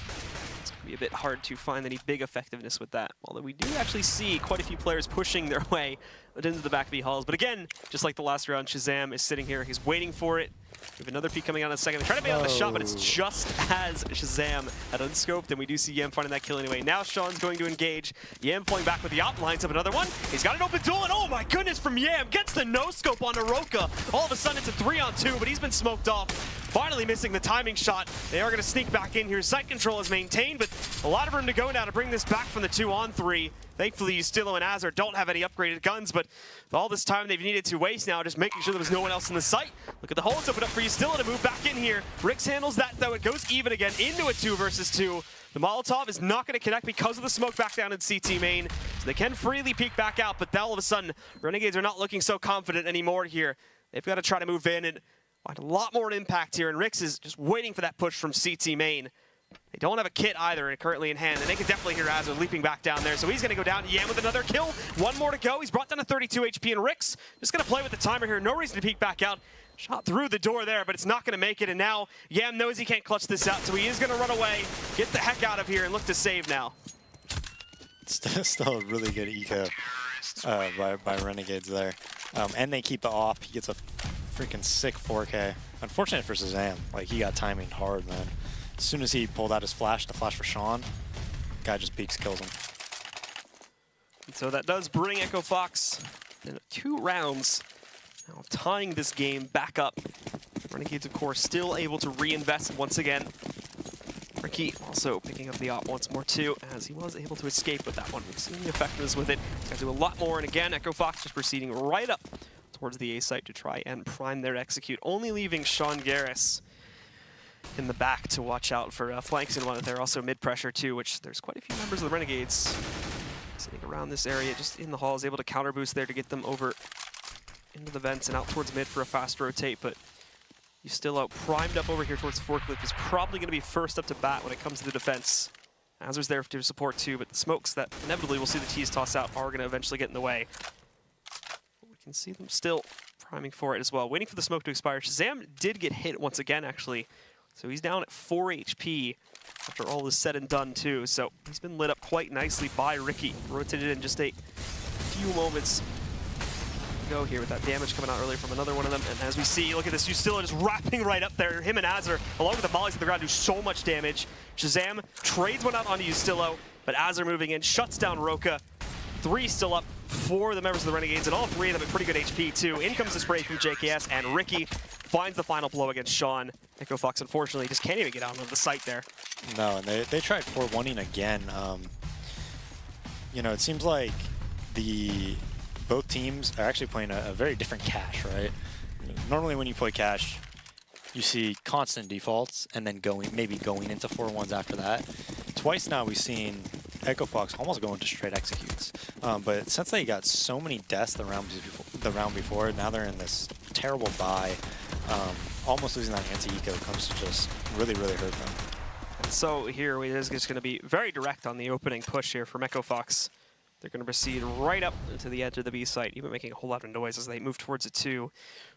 it's going to be a bit hard to find any big effectiveness with that. Although we do actually see quite a few players pushing their way into the back B halls. But again, just like the last round, Shazam is sitting here. He's waiting for it. We have another peek coming out in a second. They're trying to bait out the shot, but it's just as Shazam had unscoped, and we do see Yam finding that kill anyway. Now Sean's going to engage. Yam pulling back with the op, lines up another one. He's got an open duel, and oh my goodness, from Yam, gets the no-scope onto Roka. All of a sudden, it's a 3-on-2, but he's been smoked off. finally missing the timing shot. They are going to sneak back in here. Site control is maintained, but a lot of room to go now to bring this back from the 2-on-3. Thankfully, Ustilo and Azar don't have any upgraded guns, but all this time they've needed to waste now, just making sure there was no one else in the site. Look at the holes open up for Ustilo to move back in here. Rix handles that, though. It goes even again into a 2 versus 2. The Molotov is not going to connect because of the smoke back down in CT main, so they can freely peek back out, but all of a sudden, Renegades are not looking so confident anymore here. They've got to try to move in and find a lot more impact here, and Rix is just waiting for that push from CT main. They don't have a kit either, and currently in hand, and they can definitely hear Azar leaping back down there, so he's going to go down. Yam with another kill. One more to go. He's brought down to 32 HP, and Rix just going to play with the timer here. No reason to peek back out. Shot through the door there, but it's not going to make it, and now Yam knows he can't clutch this out, so he is going to run away, get the heck out of here, and look to save now. Still a really good eco by Renegades there. And they keep it off. He gets a freaking sick 4K. Unfortunate for Shazam. Like, he got timing hard, man. As soon as he pulled out his flash, the flash for Sean, guy just peeks, kills him. And so that does bring EchoFox in 2 rounds. Now tying this game back up. Renegades, of course, still able to reinvest once again. Ricky also picking up the op once more, too, as he was able to escape with that one. We've seen the effectiveness with it. He's got to do a lot more, and again, EchoFox just proceeding right up towards the A site to try and prime their execute, only leaving Sean Garris in the back to watch out for flanks and one. They're also mid-pressure, too, which there's quite a few members of the Renegades sitting around this area, just in the halls, able to counter boost there to get them over into the vents and out towards mid for a fast rotate, but he's still out primed up over here towards Forklift. Is probably going to be first up to bat when it comes to the defense. Azar's there to support too, but the smokes that inevitably we'll see the T's toss out are going to eventually get in the way. We can see them still priming for it as well, waiting for the smoke to expire. Shazam did get hit once again, actually, so he's down at 4 HP after all is said and done too, so he's been lit up quite nicely by Ricky. Rotated in just a few moments go here with that damage coming out earlier from another one of them. And as we see, look at this, Ustilo just wrapping right up there. Him and Azar, along with the mollies on the ground, do so much damage. Shazam trades one out onto Ustilo, but Azar moving in, shuts down Roka. 3 still up for the members of the Renegades, and all 3 of them have pretty good HP too. In comes the spray from JKS, and Ricky finds the final blow against Sean. EchoFox, unfortunately, just can't even get out of the site there. No, and they tried 4-1ing again. You know, it seems like both teams are actually playing a very different cache, right? Normally when you play cache, you see constant defaults and then maybe going into 4-1s after that. Twice now we've seen EchoFox almost go into straight executes. But since they got so many deaths the round before, now they're in this terrible bye. Almost losing that anti-eco comes to just really, really hurt them. And so here it is just going to be very direct on the opening push here from EchoFox. They're going to proceed right up to the edge of the B site, even making a whole lot of noise as they move towards it too.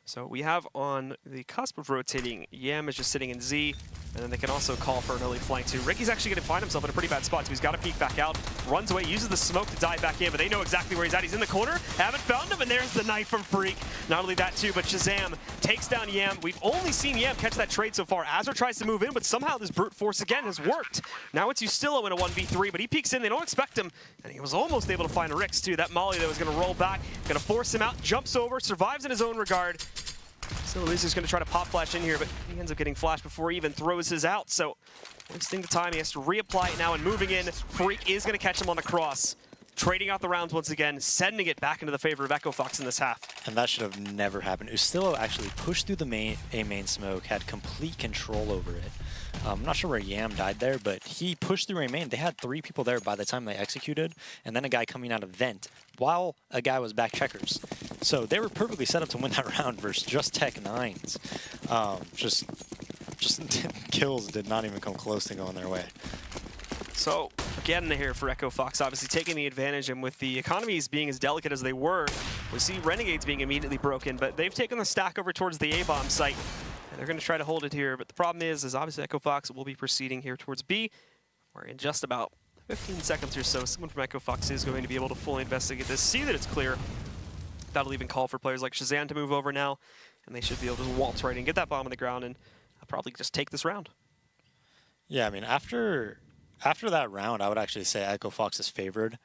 So we have on the cusp of rotating, Yam is just sitting in Z, and then they can also call for an early flank too. Ricky's actually going to find himself in a pretty bad spot, so he's got to peek back out, runs away, uses the smoke to dive back in, but they know exactly where he's at. He's in the corner, haven't found him, and there's the knife from Freak. Not only that too, but Shazam takes down Yam. We've only seen Yam catch that trade so far. Azar tries to move in, but somehow this brute force again has worked. Now it's Ustilo in a 1v3, but he peeks in, they don't expect him, and he was almost able to find Rix too. That molly that was going to roll back, going to force him out, jumps over, survives in his own regard. So Luis is going to try to pop flash in here, but he ends up getting flashed before he even throws his out. So wasting the time, he has to reapply it now, and moving in, Freak is going to catch him on the cross. Trading out the rounds once again, sending it back into the favor of EchoFox in this half. And that should have never happened. Ustilo actually pushed through the main smoke, had complete control over it. I'm not sure where Yam died there, but he pushed through A main. They had 3 people there by the time they executed, and then a guy coming out of vent while a guy was back checkers. So they were perfectly set up to win that round versus just Tech 9s. Just kills did not even come close to going their way. So again here for EchoFox, obviously taking the advantage, and with the economies being as delicate as they were, we see Renegades being immediately broken, but they've taken the stack over towards the A-bomb site. They're going to try to hold it here, but the problem is obviously EchoFox will be proceeding here towards B, where in just about 15 seconds or so, someone from EchoFox is going to be able to fully investigate this, see that it's clear. That'll even call for players like Shazam to move over now, and they should be able to waltz right in, get that bomb on the ground, and probably just take this round. Yeah, I mean, after that round, I would actually say EchoFox is favored.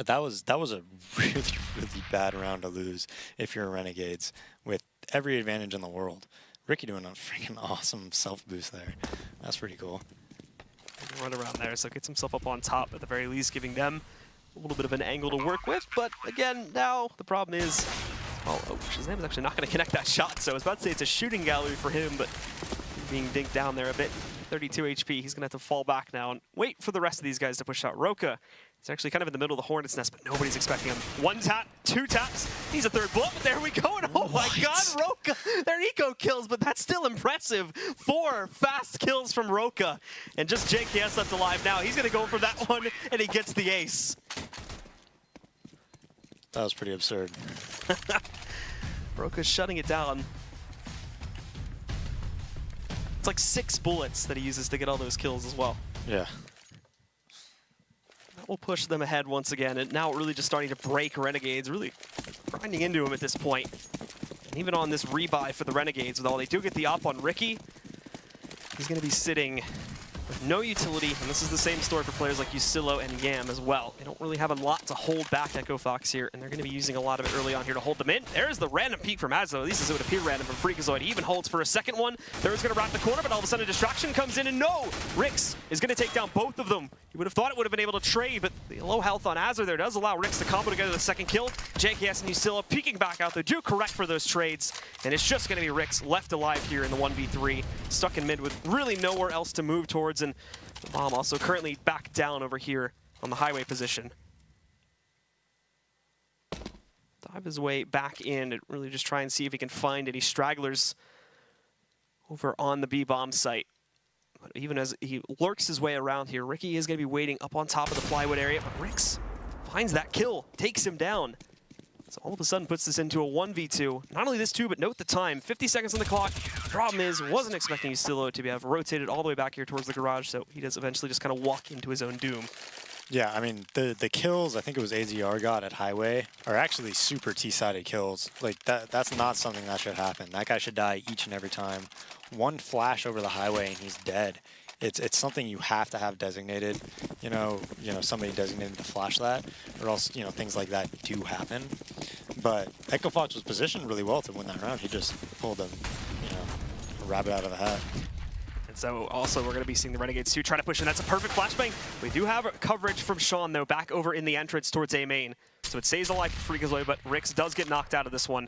That was a really, really bad round to lose if you're Renegades, with every advantage in the world. Ricky doing a freaking awesome self-boost there. That's pretty cool. Run around there, so gets himself up on top, at the very least giving them a little bit of an angle to work with. But again, now the problem is, well, Shazam is actually not going to connect that shot, so I was about to say it's a shooting gallery for him, but being dinked down there a bit. 32 HP, he's going to have to fall back now and wait for the rest of these guys to push out. Roka, he's actually kind of in the middle of the Hornet's Nest, but nobody's expecting him. One tap, two taps, he's a third bullet, but there we go, and oh my god, Roka, they're eco kills, but that's still impressive. 4 fast kills from Roka, and just JKS left alive now. He's going to go for that one, and he gets the ace. That was pretty absurd. Roka's shutting it down. It's like 6 bullets that he uses to get all those kills as well. Yeah. That will push them ahead once again, and now really just starting to break Renegades, really grinding into him at this point. And even on this rebuy for the Renegades, with all they do get the op on Ricky, he's going to be sitting with no utility, and this is the same story for players like Usilo and Yam as well. They don't really have a lot to hold back EchoFox here, and they're going to be using a lot of it early on here to hold them in. There's the random peek from Azzo. At least as it would appear random from Freakazoid. He even holds for a second one. There's going to wrap the corner, but all of a sudden a distraction comes in, and no! Rix is going to take down both of them. You would have thought it would have been able to trade, but the low health on Azzo there does allow Rix to combo together the second kill. JKS and Usilo peeking back out. They do correct for those trades, and it's just going to be Rix left alive here in the 1v3, stuck in mid with really nowhere else to move towards, and Bomb also currently back down over here on the highway position. Dive his way back in and really just try and see if he can find any stragglers over on the B-bomb site. But even as he lurks his way around here, Ricky is going to be waiting up on top of the plywood area, but Rix finds that kill, takes him down. So all of a sudden puts this into a 1v2. Not only this two, but note the time. 50 seconds on the clock. Problem is, wasn't expecting Usilo to have rotated all the way back here towards the garage, so he does eventually just kind of walk into his own doom. Yeah, I mean, the kills, I think it was AZR got at Highway, are actually super T-sided kills. Like, that's not something that should happen. That guy should die each and every time. One flash over the highway and he's dead. It's something you have to have designated, you know, somebody designated to flash that, or else, things like that do happen. But EchoFox was positioned really well to win that round. He just pulled a rabbit out of the hat. And so also we're going to be seeing the Renegades too try to push in. That's a perfect flashbang. We do have coverage from Sean though back over in the entrance towards A main. So it saves the life for Freakazoid, but Rix does get knocked out of this one.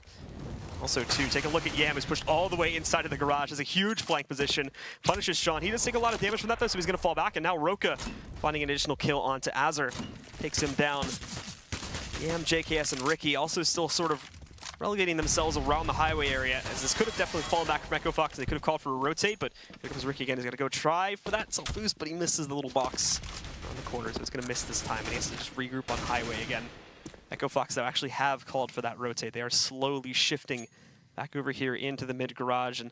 Also, too, take a look at Yam, who's pushed all the way inside of the garage. Has a huge flank position. Punishes Sean. He does take a lot of damage from that, though, so he's going to fall back. And now Roka finding an additional kill onto Azur. Takes him down. Yam, JKS, and Ricky also still sort of relegating themselves around the highway area, as this could have definitely fallen back from EchoFox. They could have called for a rotate, but here comes Ricky again. He's going to go try for that self-boost, but he misses the little box on the corner, so it's going to miss this time. And he has to just regroup on highway again. EchoFox, though, actually have called for that rotate. They are slowly shifting back over here into the mid garage and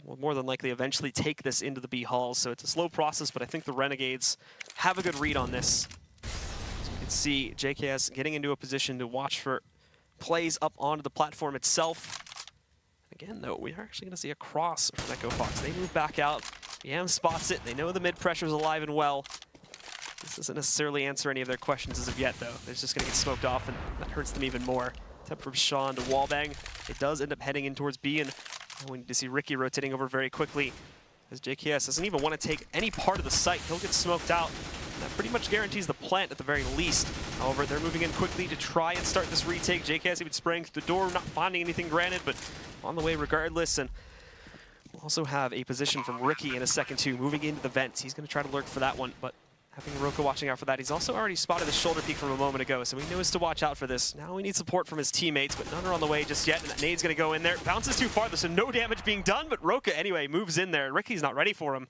will more than likely eventually take this into the B halls. So it's a slow process, but I think the Renegades have a good read on this. So you can see JKS getting into a position to watch for plays up onto the platform itself. Again, though, we are actually going to see a cross from EchoFox. They move back out. Yam spots it. They know the mid pressure is alive and well. This doesn't necessarily answer any of their questions as of yet, though. They're just going to get smoked off, and that hurts them even more. Tap from Sean to wallbang. It does end up heading in towards B, and we need to see Ricky rotating over very quickly, as JKS doesn't even want to take any part of the site. He'll get smoked out. That pretty much guarantees the plant at the very least. However, they're moving in quickly to try and start this retake. JKS even spraying through the door, not finding anything granted, but on the way regardless. And we'll also have a position from Ricky in a second, too, moving into the vents. He's going to try to lurk for that one, but having Roka watching out for that. He's also already spotted the shoulder peek from a moment ago, so he knows to watch out for this. Now we need support from his teammates, but none are on the way just yet, and that nade's going to go in there. Bounces too far, so no damage being done, but Roka anyway moves in there. Ricky's not ready for him.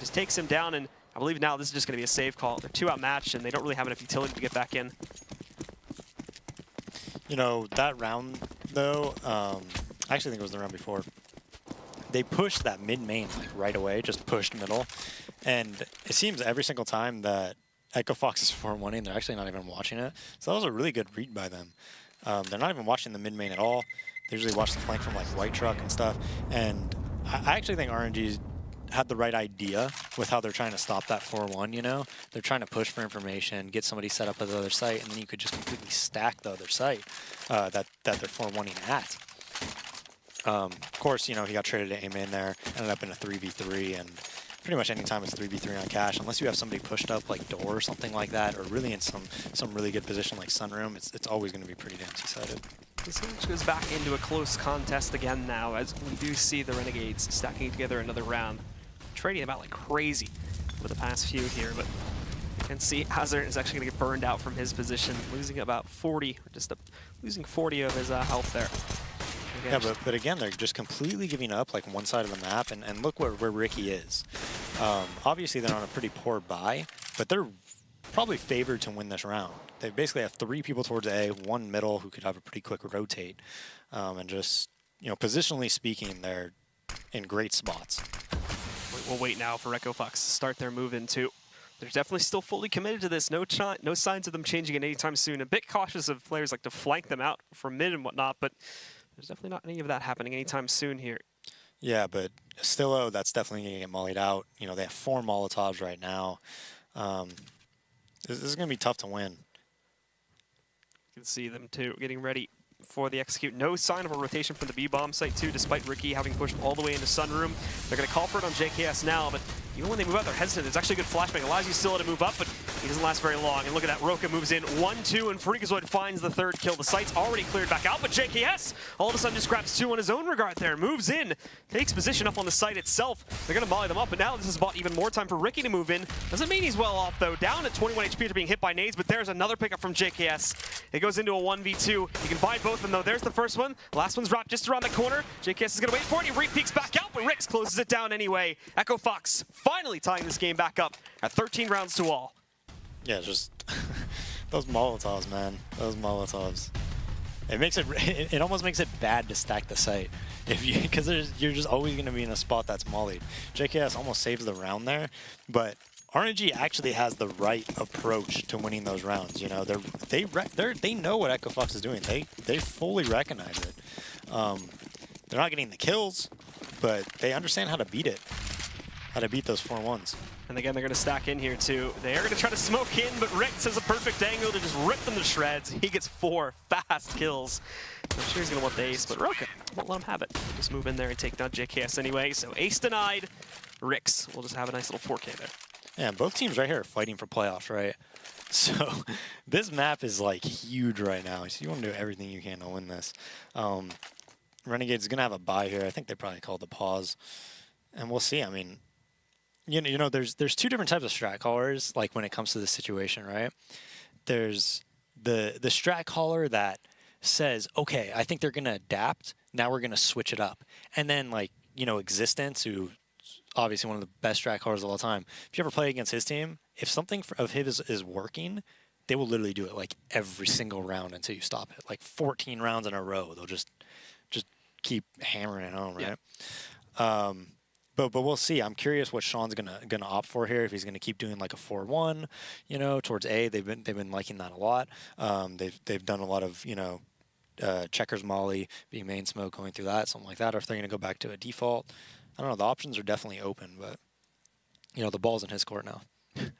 Just takes him down, and I believe now this is just going to be a save call. They're two outmatched, and they don't really have enough utility to get back in. That round, though, I actually think it was the round before. They pushed that mid-main right away, just pushed middle. And it seems every single time that EchoFox is 4-1ing, they're actually not even watching it. So that was a really good read by them. They're not even watching the mid-main at all. They usually watch the flank from White Truck and stuff. And I actually think RNG had the right idea with how they're trying to stop that 4-1, They're trying to push for information, get somebody set up at the other site, and then you could just completely stack the other site that they're 4-1ing at. Of course, you know, he got traded to aim in there, ended up in a 3v3, and pretty much any time it's 3v3 on cash, unless you have somebody pushed up like door or something like that, or really in some really good position like Sunroom, it's always going to be pretty damn two-sided. This match goes back into a close contest again now, as we do see the Renegades stacking together another round. Trading about like crazy over the past few here, but you can see Hazard is actually going to get burned out from his position, losing about 40, or just losing 40 of his health there. Again, Yeah, but again, they're just completely giving up like one side of the map, and look where Ricky is. Obviously, they're on a pretty poor buy, but they're probably favored to win this round. They basically have 3 people towards A, 1 middle who could have a pretty quick rotate, and just, you know, positionally speaking, they're in great spots. we'll wait now for EchoFox to start their move into. They're definitely still fully committed to this. No signs of them changing it anytime soon. A bit cautious of players like to flank them out from mid and whatnot, but there's definitely not any of that happening anytime soon here. Yeah, but Stillo, that's definitely going to get mollied out. You know, they have 4 Molotovs right now. This is going to be tough to win. You can see them too getting ready for the execute. No sign of a rotation from the B-bomb site too, despite Ricky having pushed all the way into Sunroom. They're going to call for it on JKS now, but even when they move out, they're hesitant. It's actually a good flashbang. Allows you still to move up, but he doesn't last very long. And look at that, Roka moves in 1-2, and Freakazoid finds the 3rd kill. The site's already cleared back out, but JKS all of a sudden just grabs 2 on his own regard there. Moves in, takes position up on the site itself. They're going to molly them up, but now this has bought even more time for Ricky to move in. Doesn't mean he's well off though. Down at 21 HP after being hit by nades, but there's another pickup from JKS. It goes into a 1v2. You can find both of them though. There's the first one. Last one's dropped just around the corner. JKS is going to wait for it. He re-peeks back out, but Rix closes it down anyway. EchoFox finally tying this game back up at 13 rounds to all. Yeah, just those Molotovs, man. Those Molotovs. It makes it. It almost makes it bad to stack the site, if you, because you're just always going to be in a spot that's mollied. JKS almost saves the round there, but RNG actually has the right approach to winning those rounds. You know, they know what EchoFox is doing. They fully recognize it. They're not getting the kills, but they understand how to beat it. How to beat those 4-1s. And again, they're going to stack in here too. They are going to try to smoke in, but Rix has a perfect angle to just rip them to shreds. He gets 4 fast kills. I'm sure he's going to want the ace, but Roka won't let him have it. He'll just move in there and take down JKS anyway. So ace denied. Rix will just have a nice little 4K there. Yeah, both teams right here are fighting for playoffs, right? So this map is like huge right now. So you want to do everything you can to win this. Renegades is going to have a bye here. I think they probably called the pause. And we'll see. I mean, you know, there's 2 different types of strat callers, like when it comes to this situation, right? There's the strat caller that says, okay, I think they're going to adapt. Now we're going to switch it up. And then, like, you know, Existence, who obviously one of the best strat callers of all time. If you ever play against his team, if something of his is working, they will literally do it like every single round until you stop it. Like 14 rounds in a row, they'll just keep hammering it home, right? Yeah. But we'll see. I'm curious what Sean's gonna opt for here. If he's gonna keep doing like a 4-1, you know, towards A. They've been liking that a lot. They've done a lot of, you know, checkers molly, being main smoke, going through that, something like that. Or if they're gonna go back to a default, I don't know. The options are definitely open, but you know, the ball's in his court now.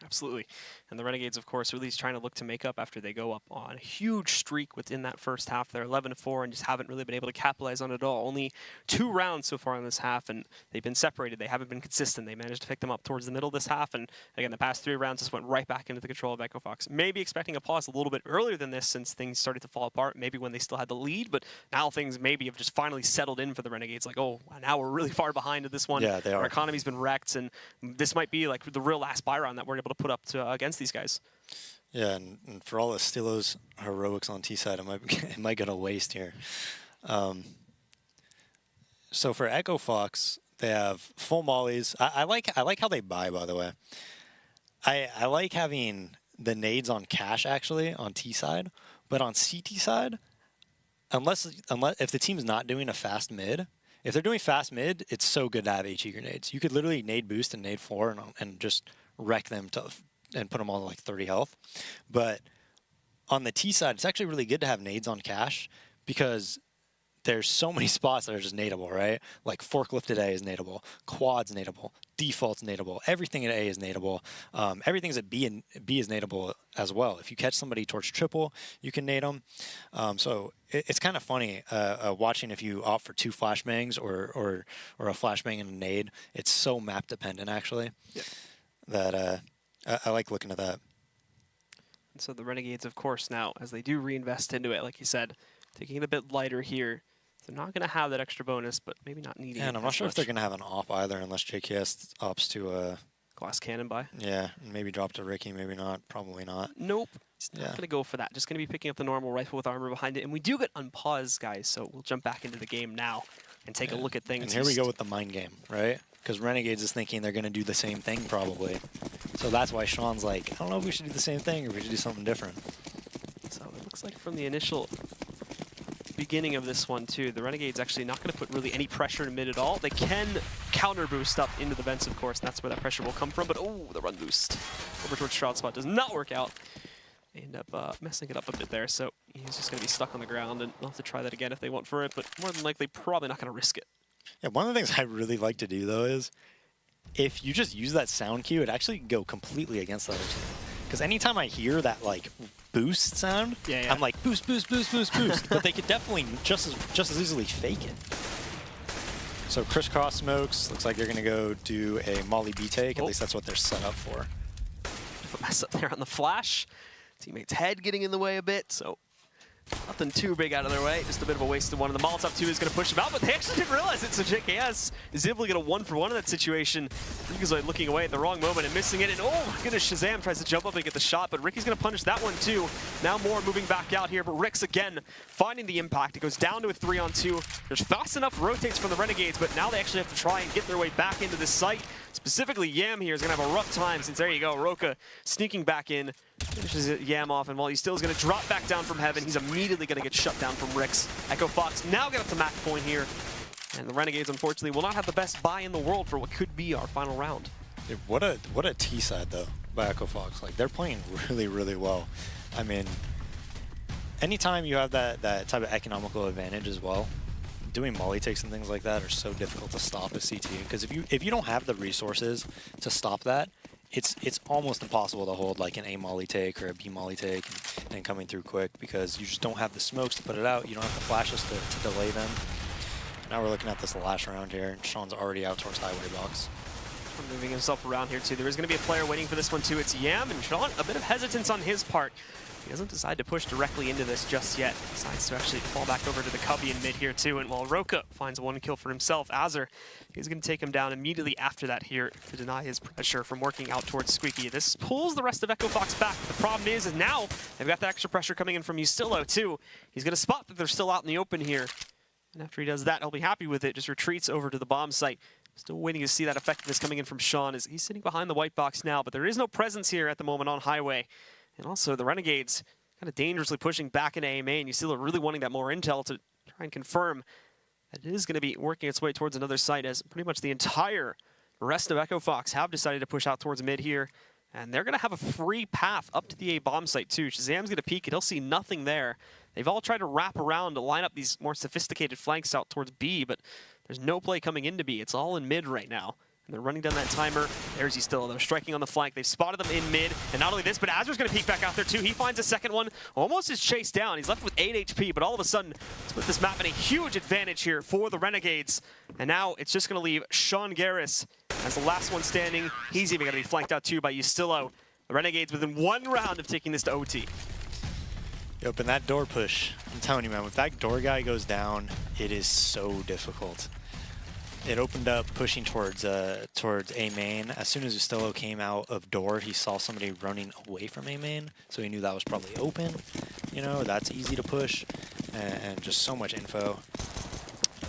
Absolutely. And the Renegades, of course, really trying to look to make up after they go up on a huge streak within that first half. They're 11-4 and just haven't really been able to capitalize on it at all. Only 2 rounds so far in this half, and they've been separated. They haven't been consistent. They managed to pick them up towards the middle of this half, and again, the past 3 rounds just went right back into the control of EchoFox. Maybe expecting a pause a little bit earlier than this since things started to fall apart, maybe when they still had the lead, but now things maybe have just finally settled in for the Renegades. Like, oh, now we're really far behind at this one. Yeah, they are. Our economy's been wrecked, and this might be like the real last buy round that we're able to put up to against these guys. Yeah, and for all the Stillo's heroics on T side, it might get a waste here. So for EchoFox, they have full mollies. I like how they buy, by the way. I like having the nades on cash actually on T side, but on CT side, unless if the team's not doing a fast mid. If they're doing fast mid, it's so good to have HE grenades. You could literally nade boost and nade floor and just wreck them and put them on like 30 health. But on the T side, it's actually really good to have nades on cash because there's so many spots that are just nadeable, right? Like forklift at A is nadeable, quads nadeable, default's nadeable, everything at A is nadeable. Everything's at B and B is nadeable as well. If you catch somebody towards triple, you can nade them. So it's kind of funny watching if you opt for 2 flashbangs or a flashbang and a nade. It's so map dependent actually. Yeah. That I like looking at that. And so the Renegades, of course, now, as they do reinvest into it, like you said, taking it a bit lighter here. They're not going to have that extra bonus, but maybe not needing it. And I'm not sure if they're going to have an op either, unless JKS opts to glass cannon by. Yeah, maybe drop to Ricky, maybe not, probably not. Nope. He's not going to go for that. Just going to be picking up the normal rifle with armor behind it. And we do get unpaused, guys, so we'll jump back into the game now and take a look at things. And here we go with the mind game, right? Because Renegades is thinking they're going to do the same thing, probably. So that's why Sean's like, I don't know if we should do the same thing or we should do something different. So it looks like from the initial beginning of this one, too, the Renegades actually not going to put really any pressure in mid at all. They can counter boost up into the vents, of course, and that's where that pressure will come from. But, oh, the run boost over towards Shroud Spot does not work out. They end up messing it up a bit there, so he's just going to be stuck on the ground, and they'll have to try that again if they want for it, but more than likely, probably not going to risk it. Yeah, one of the things I really like to do, though, is if you just use that sound cue, it actually can go completely against the other team. Because anytime I hear that, like, boost sound, I'm like, boost, boost, boost, boost, boost. But they could definitely just as easily fake it. So crisscross smokes, looks like they're going to go do a Molly B take. At least that's what they're set up for. Mess up there on the flash. Teammate's head getting in the way a bit, so nothing too big out of their way. Just a bit of a wasted one. And the Molotov 2 is going to push him out, but they actually didn't realize it. So JKS is able to get a 1-for-1 in that situation. Freakazoid looking away at the wrong moment and missing it. And oh my goodness, Shazam tries to jump up and get the shot, but Ricky's going to punish that one too. Now more moving back out here, but Rick's again finding the impact. It goes down to a 3-on-2. There's fast enough rotates from the Renegades, but now they actually have to try and get their way back into this site. Specifically, Yam here is going to have a rough time since, there you go, Roka sneaking back in. Finishes Yam off, and while he still is going to drop back down from heaven, he's immediately going to get shut down from Ricks. EchoFox now get up to match point here, and the Renegades, unfortunately, will not have the best buy in the world for what could be our final round. Dude, what a T side, though, by EchoFox. Like, they're playing really, really well. I mean, anytime you have that type of economical advantage as well, doing molly takes and things like that are so difficult to stop as CT. Because if you don't have the resources to stop that, it's almost impossible to hold like an A molly take or a B molly take and coming through quick, because you just don't have the smokes to put it out. You don't have the flashes to delay them. Now we're looking at this last round here, and Sean's already out towards highway box. Moving himself around here too. There is going to be a player waiting for this one too. It's Yam, and Sean, a bit of hesitance on his part. He doesn't decide to push directly into this just yet. Decides to actually fall back over to the Cubby in mid here too. And while Roka finds one kill for himself, Azur is going to take him down immediately after that here to deny his pressure from working out towards Squeaky. This pulls the rest of EchoFox back. The problem is now they've got that extra pressure coming in from Ustillo too. He's going to spot that they're still out in the open here. And after he does that, he'll be happy with it. Just retreats over to the bomb site. Still waiting to see that effectiveness coming in from Sean as he's sitting behind the white box now, but there is no presence here at the moment on highway. And also the Renegades kind of dangerously pushing back into A main. You still are really wanting that more intel to try and confirm that it is going to be working its way towards another site, as pretty much the entire rest of EchoFox have decided to push out towards mid here. And they're going to have a free path up to the A bomb site too. Shazam's going to peek it. He'll see nothing there. They've all tried to wrap around to line up these more sophisticated flanks out towards B, but there's no play coming into B. It's all in mid right now. And they're running down that timer. There's Ustillo. They're striking on the flank. They've spotted them in mid. And not only this, but Azur's going to peek back out there too. He finds a second one. Almost is chased down. He's left with 8 HP, but all of a sudden, let's put this map in a huge advantage here for the Renegades. And now it's just going to leave Sean Garris as the last one standing. He's even going to be flanked out too by Ustillo. The Renegades within one round of taking this to OT. Yep, and that door push, I'm telling you, man, if that door guy goes down, it is so difficult. It opened up pushing towards A main. As soon as Ustillo came out of door, he saw somebody running away from A main, so he knew that was probably open. You know, that's easy to push, and just so much info.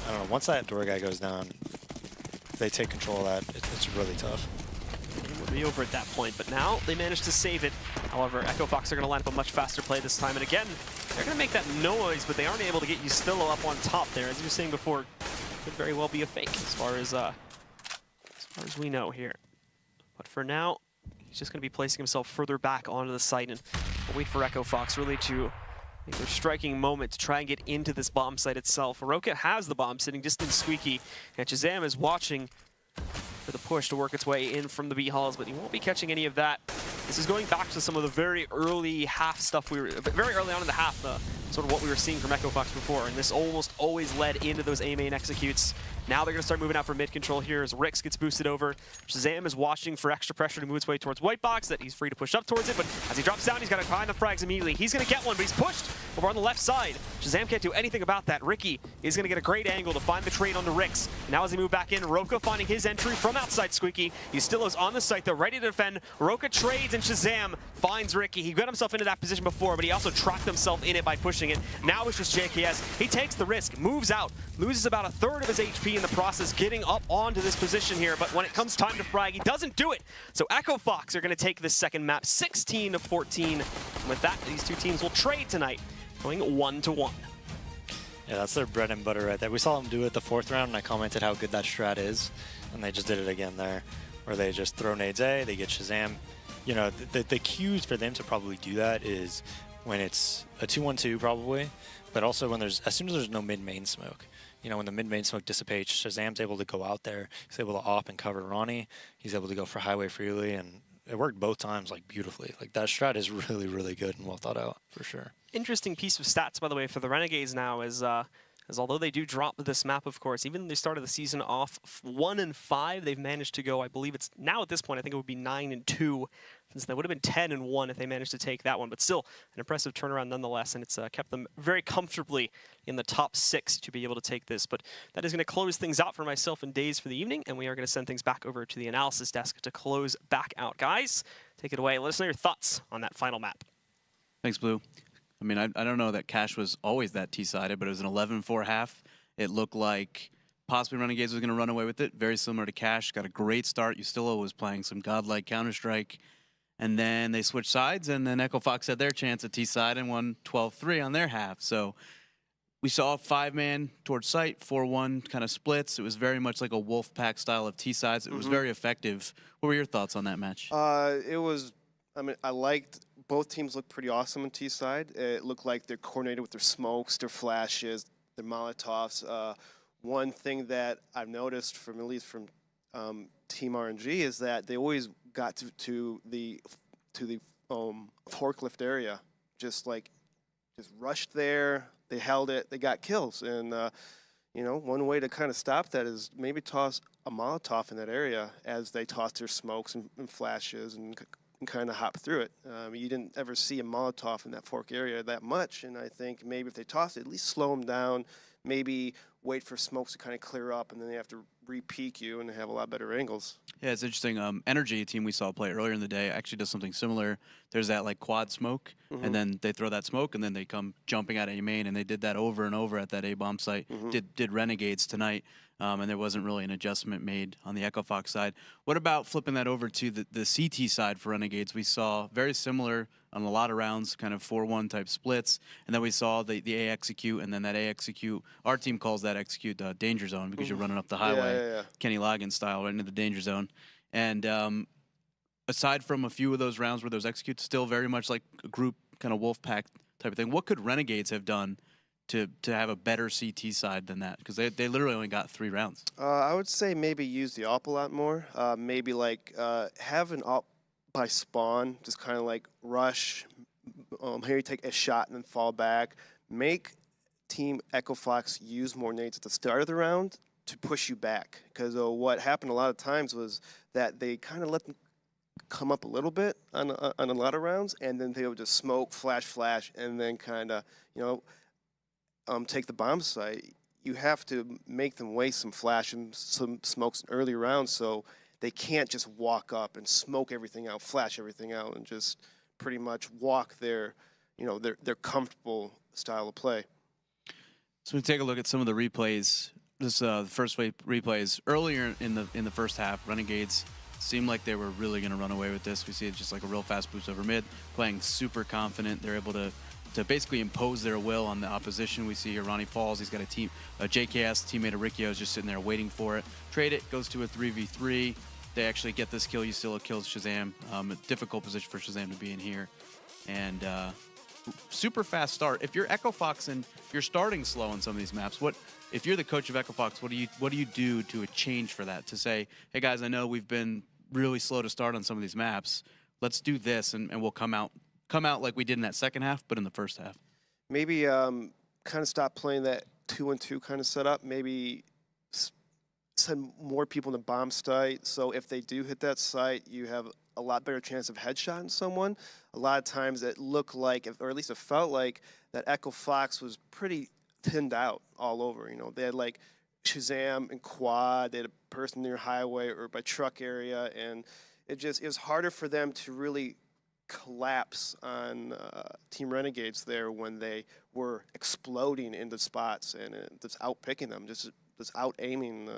I don't know, once that door guy goes down, if they take control of that, it's really tough. It would be over at that point, but now they managed to save it. However, EchoFox are going to line up a much faster play this time, and again, they're going to make that noise, but they aren't able to get Ustillo up on top there. As you were saying before, could very well be a fake as far as we know here. But for now, he's just going to be placing himself further back onto the site, and we'll wait for EchoFox really to Their striking moment to try and get into this bomb site itself. Roka has the bomb sitting just in Squeaky, and Shazam is watching for the push to work its way in from the B halls, but he won't be catching any of that. This is going back to some of the very early half stuff very early on in the half, sort of what we were seeing from EchoFox before, and this almost always led into those A main executes. Now they're going to start moving out for mid control here as Rix gets boosted over. Shazam is watching for extra pressure to move its way towards White Box, that he's free to push up towards it, but as he drops down, he's got to find the frags immediately. He's going to get one, but he's pushed over on the left side. Shazam can't do anything about that. Ricky is going to get a great angle to find the trade on the Rix. Now as they move back in, Roka finding his entry from outside Squeaky. He still is on the site though, ready to defend. Roka trades and Shazam finds Ricky. He got himself into that position before, but he also trapped himself in it by pushing it. Now it's just JKS. He takes the risk, moves out, loses about a third of his HP in the process, getting up onto this position here, but when it comes time to frag, he doesn't do it. So EchoFox are going to take this second map 16-14. And with that, these two teams will trade tonight, going 1-1. Yeah, that's their bread and butter right there. We saw them do it the 4th round, and I commented how good that strat is, and they just did it again there, where they just throw nades A, they get Shazam. You know, the cues for them to probably do that is when it's a 2-1-2 probably, but also when as soon as there's no mid-main smoke. You know, when the mid-main smoke dissipates, Shazam's able to go out there. He's able to op and cover Ronnie. He's able to go for highway freely, and it worked both times, like, beautifully. Like, that strat is really, really good and well thought out, for sure. Interesting piece of stats, by the way, for the Renegades now is although they do drop this map, of course, even they started the season off 1-5, they've managed to go, I believe it's now at this point, I think it would be 9-2, since they would have been 10-1 if they managed to take that one. But still, an impressive turnaround nonetheless, and it's kept them very comfortably in the top 6 to be able to take this. But that is going to close things out for myself and Days for the evening, and we are going to send things back over to the analysis desk to close back out. Guys, take it away. Let us know your thoughts on that final map. Thanks, Blue. I mean, I don't know that Cash was always that T-sided, but it was an 11-4 half. It looked like possibly Renegades was going to run away with it. Very similar to Cash. Got a great start. Ustilo was playing some godlike Counter-Strike. And then they switched sides, and then EchoFox had their chance at T-side and won 12-3 on their half. So we saw 5-man towards site, 4-1 kind of splits. It was very much like a wolf pack style of T-sides. It was very effective. What were your thoughts on that match? It was, I mean, I liked, both teams looked pretty awesome on T-side. It looked like they're coordinated with their smokes, their flashes, their Molotovs. One thing that I've noticed from, at least from Team RNG, is that they always got to the forklift area, just rushed there. They held it. They got kills, and you know, one way to kind of stop that is maybe toss a Molotov in that area as they toss their smokes and flashes and kind of hop through it. You didn't ever see a Molotov in that fork area that much, and I think maybe if they toss it, at least slow them down, maybe wait for smokes to kind of clear up, and then they have to re-peek you and have a lot better angles. Yeah, it's interesting. Energy, a team we saw play earlier in the day, actually does something similar. There's that like quad smoke, and then they throw that smoke, and then they come jumping at A main, and they did that over and over at that A bomb site. Did Renegades tonight, and there wasn't really an adjustment made on the EchoFox side. What about flipping that over to the CT side for Renegades? We saw very similar on a lot of rounds, kind of 4-1 type splits, and then we saw the A execute, and then that A execute, our team calls that execute danger zone because you're running up the highway, Kenny Loggins style, right into the danger zone. And aside from a few of those rounds where those executes, still very much like a group kind of wolf pack type of thing. What could Renegades have done to have a better CT side than that? Because they literally only got 3 rounds. I would say maybe use the AWP a lot more. Maybe like have an AWP by spawn, just kind of like rush. Here you take a shot and then fall back. Make Team EchoFox use more nades at the start of the round to push you back. Because what happened a lot of times was that they kind of let them come up a little bit on a lot of rounds, and then they would just smoke, flash, and then kind of, you know, take the bomb site. You have to make them waste some flash and some smokes in early rounds, so they can't just walk up and smoke everything out, flash everything out, and just pretty much walk their, you know, their comfortable style of play. So we take a look at some of the replays. This the first wave replays earlier in the first half. Renegades seemed like they were really going to run away with this. We see it just like a real fast boost over mid, playing super confident. They're able to basically impose their will on the opposition. We see here Ronnie falls. He's got a JKS teammate of Riccio is just sitting there waiting for it. Trade it, goes to a 3v3. They actually get this kill. Ustilo kills Shazam. A difficult position for Shazam to be in here. And super fast start. If you're EchoFox and you're starting slow on some of these maps, if you're the coach of EchoFox, what do you do to change for that? To say, hey guys, I know we've been really slow to start on some of these maps. Let's do this, and we'll come out like we did in that second half, but in the first half. Maybe kind of stop playing that 2-on-2 kind of setup. Maybe send more people in the bomb site. So if they do hit that site, you have a lot better chance of headshotting someone. A lot of times it looked like, or at least it felt like, that EchoFox was pretty thinned out all over. You know, they had like Shazam and Quad. They had a person near highway or by truck area, and it was harder for them to really collapse on Team Renegades there when they were exploding into spots and just outpicking them, just out aiming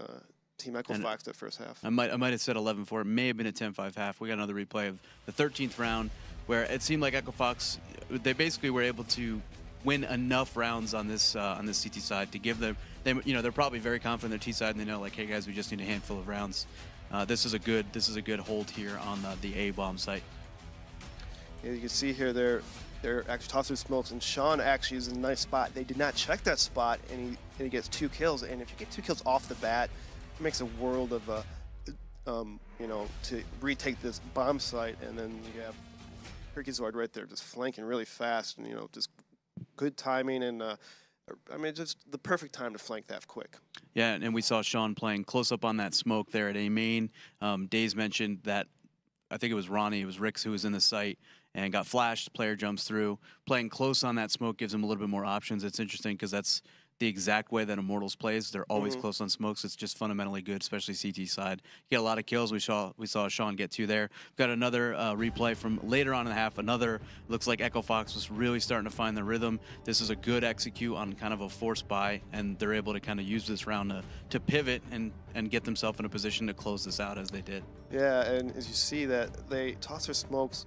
Team EchoFox that first half. I might have said 11-4. It may have been a 10-5 half. We got another replay of the 13th round where it seemed like EchoFox, they basically were able to win enough rounds on this CT side to give them, they're probably very confident in their T side, and they know, like, hey guys, we just need a handful of rounds. This is a good hold here on the A bomb site. Yeah, you can see here they're actually tossing smokes, and Sean actually is in a nice spot. They did not check that spot, and he gets 2 kills. And if you get 2 kills off the bat, it makes a world of to retake this bomb site, and then you have Hercules right there just flanking really fast, and just good timing, and just the perfect time to flank that quick. Yeah, and we saw Sean playing close up on that smoke there at A main. Days mentioned that, I think it was Ronnie, it was Rix who was in the site and got flashed. Player jumps through. Playing close on that smoke gives him a little bit more options. It's interesting because that's the exact way that Immortals plays. They're always close on smokes. It's just fundamentally good, especially CT side. You get a lot of kills. We saw Sean get 2 there. We've got another replay from later on in the half. Looks like EchoFox was really starting to find the rhythm. This is a good execute on kind of a forced buy, and they're able to kind of use this round to pivot and get themselves in a position to close this out as they did. Yeah, and as you see that they toss their smokes,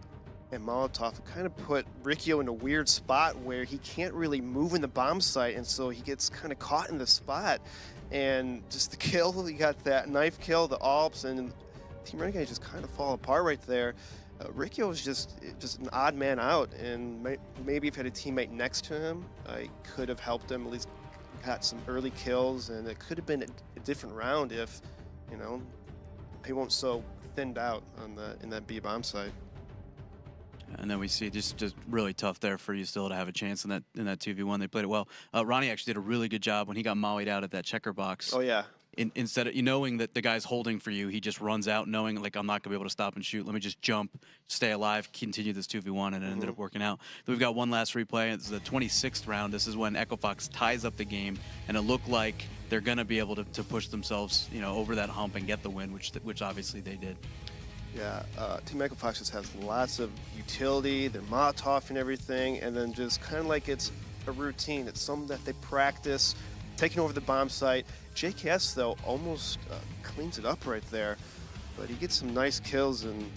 and Molotov kind of put Riccio in a weird spot where he can't really move in the bomb site, and so he gets kind of caught in the spot. And just the kill, you got that knife kill, the Alps, and Team Renegades just kind of fall apart right there. Riccio was just an odd man out, and maybe if he had a teammate next to him, I could have helped him, at least got some early kills, and it could have been a different round if, he won't so thinned out in that B bomb site. And then we see just really tough there for you still to have a chance in that 2v1. They played it well. Ronnie actually did a really good job when he got mollied out at that checker box. Oh yeah. Instead of knowing that the guy's holding for you, he just runs out knowing, like, I'm not gonna be able to stop and shoot. Let me just jump, stay alive, continue this 2v1, and it ended up working out. Then we've got one last replay. It's the 26th round. This is when EchoFox ties up the game, and it looked like they're gonna be able to push themselves, over that hump and get the win, which obviously they did. Yeah, Team EchoFox just has lots of utility, their Molotov and everything, and then just kind of like it's a routine. It's something that they practice, taking over the bomb site. JKS, though, almost cleans it up right there, but he gets some nice kills, and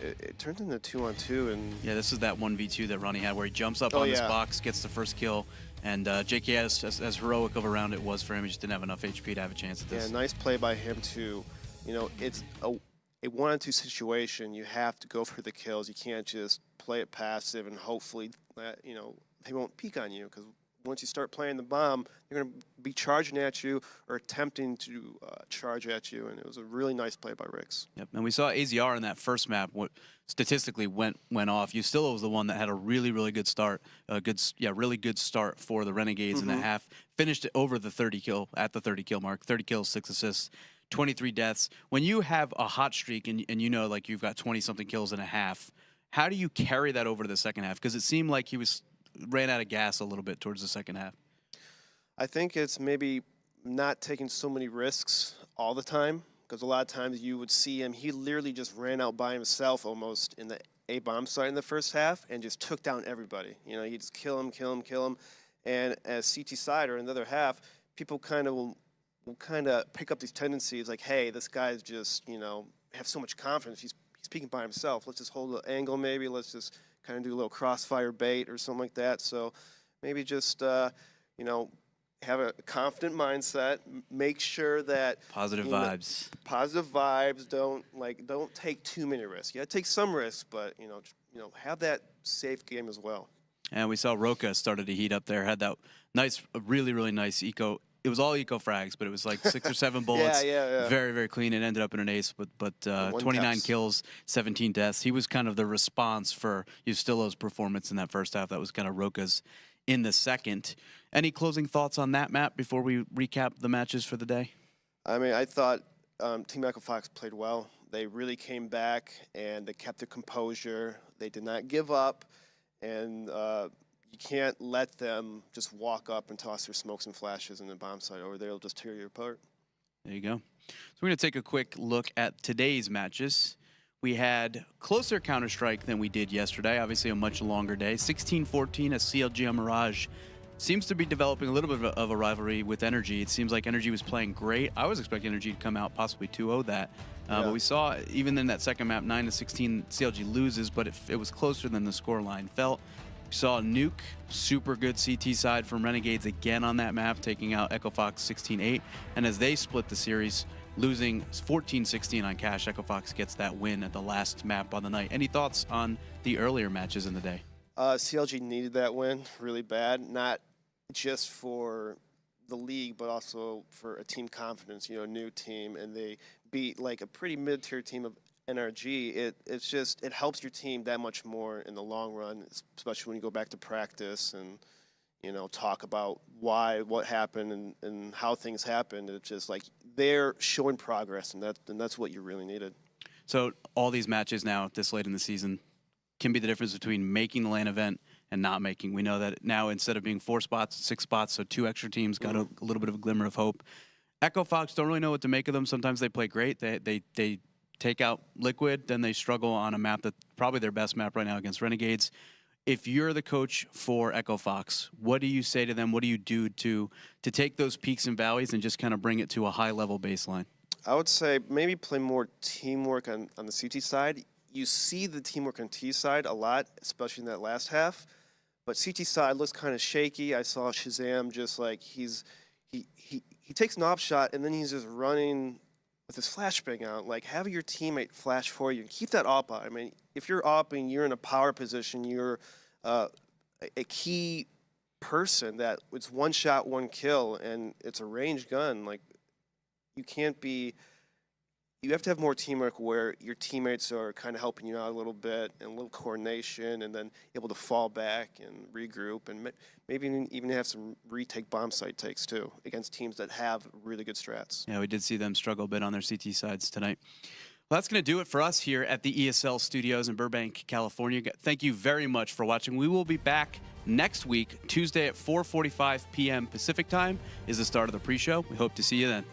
it turns into 2-on-2. And yeah, this is that 1v2 that Ronnie had where he jumps up on this box, gets the first kill, and JKS, as heroic of a round it was for him, he just didn't have enough HP to have a chance at this. Yeah, nice play by him, too. It's a 1-on-2 situation. You have to go for the kills. You can't just play it passive and hopefully that they won't peek on you, because once you start playing the bomb, they're going to be charging at you or attempting to charge at you, and it was a really nice play by Rix. Yep, and we saw AZR in that first map. What statistically went off. Ustillo was the one that had a really good start, really good start for the Renegades in that half. Finished it over the 30 kill mark. 30 kills, 6 assists. 23 deaths. When you have a hot streak and like you've got 20-something kills in a half, how do you carry that over to the second half? Because it seemed like he ran out of gas a little bit towards the second half. I think it's maybe not taking so many risks all the time, because a lot of times you would see him, he literally just ran out by himself almost in the A bomb site in the first half and just took down everybody. He just kill him. And as CT side or in the other half, people kind of will pick up these tendencies like, hey, this guy's just, have so much confidence. He's peeking by himself. Let's just hold the angle maybe. Let's just kind of do a little crossfire bait or something like that. So maybe just, have a confident mindset. Make sure that positive vibes. Positive vibes. Don't take too many risks. You got to take some risks, but have that safe game as well. And we saw Roca started to heat up there, had that nice, really, really nice eco. It was all eco frags, but it was like 6 or 7 bullets. Yeah. Very, very clean. It ended up in an ace, but 29 taps. kills, 17 deaths. He was kind of the response for Justillo's performance in that first half. That was kind of Roca's in the second. Any closing thoughts on that map before we recap the matches for the day? I mean, I thought Team EchoFox played well. They really came back, and they kept their composure. They did not give up, and you can't let them just walk up and toss their smokes and flashes in the bomb site, or they'll just tear you apart. There you go. So we're going to take a quick look at today's matches. We had closer Counter-Strike than we did yesterday. Obviously, a much longer day. 16-14 as CLG on Mirage seems to be developing a little bit of a rivalry with Energy. It seems like Energy was playing great. I was expecting Energy to come out possibly 2-0 that. But we saw, even in that second map, 9-16, CLG loses, but it was closer than the scoreline felt. We saw Nuke, super good CT side from Renegades again on that map, taking out EchoFox 16-8. And as they split the series, losing 14-16 on Cash, EchoFox gets that win at the last map on the night. Any thoughts on the earlier matches in the day? CLG needed that win really bad, not just for the league, but also for a team confidence, a new team, and they beat like a pretty mid-tier team of NRG. It helps your team that much more in the long run, especially when you go back to practice and talk about what happened and how things happened. It's just like they're showing progress, and that's what you really needed. So all these matches now this late in the season can be the difference between making the LAN event and not making. We know that now instead of being 4 spots, 6 spots, so 2 extra teams got a little bit of a glimmer of hope. EchoFox don't really know what to make of them. Sometimes they play great. They take out Liquid, then they struggle on a map that's probably their best map right now against Renegades. If you're the coach for EchoFox, what do you say to them? What do you do to take those peaks and valleys and just kind of bring it to a high-level baseline? I would say maybe play more teamwork on the CT side. You see the teamwork on T side a lot, especially in that last half. But CT side looks kind of shaky. I saw Shazam just like he takes an op shot and then he's just running with his flashbang out. Like, have your teammate flash for you and keep that op out. I mean, if you're opping, you're in a power position. You're a key person that it's 1 shot, 1 kill, and it's a ranged gun. Like, you have to have more teamwork where your teammates are kind of helping you out a little bit and a little coordination, and then able to fall back and regroup, and maybe even have some retake bomb site takes too against teams that have really good strats. Yeah, we did see them struggle a bit on their CT sides tonight. Well, that's going to do it for us here at the ESL studios in Burbank, California. Thank you very much for watching. We will be back next week, Tuesday at 4:45 p.m. Pacific time is the start of the pre-show. We hope to see you then.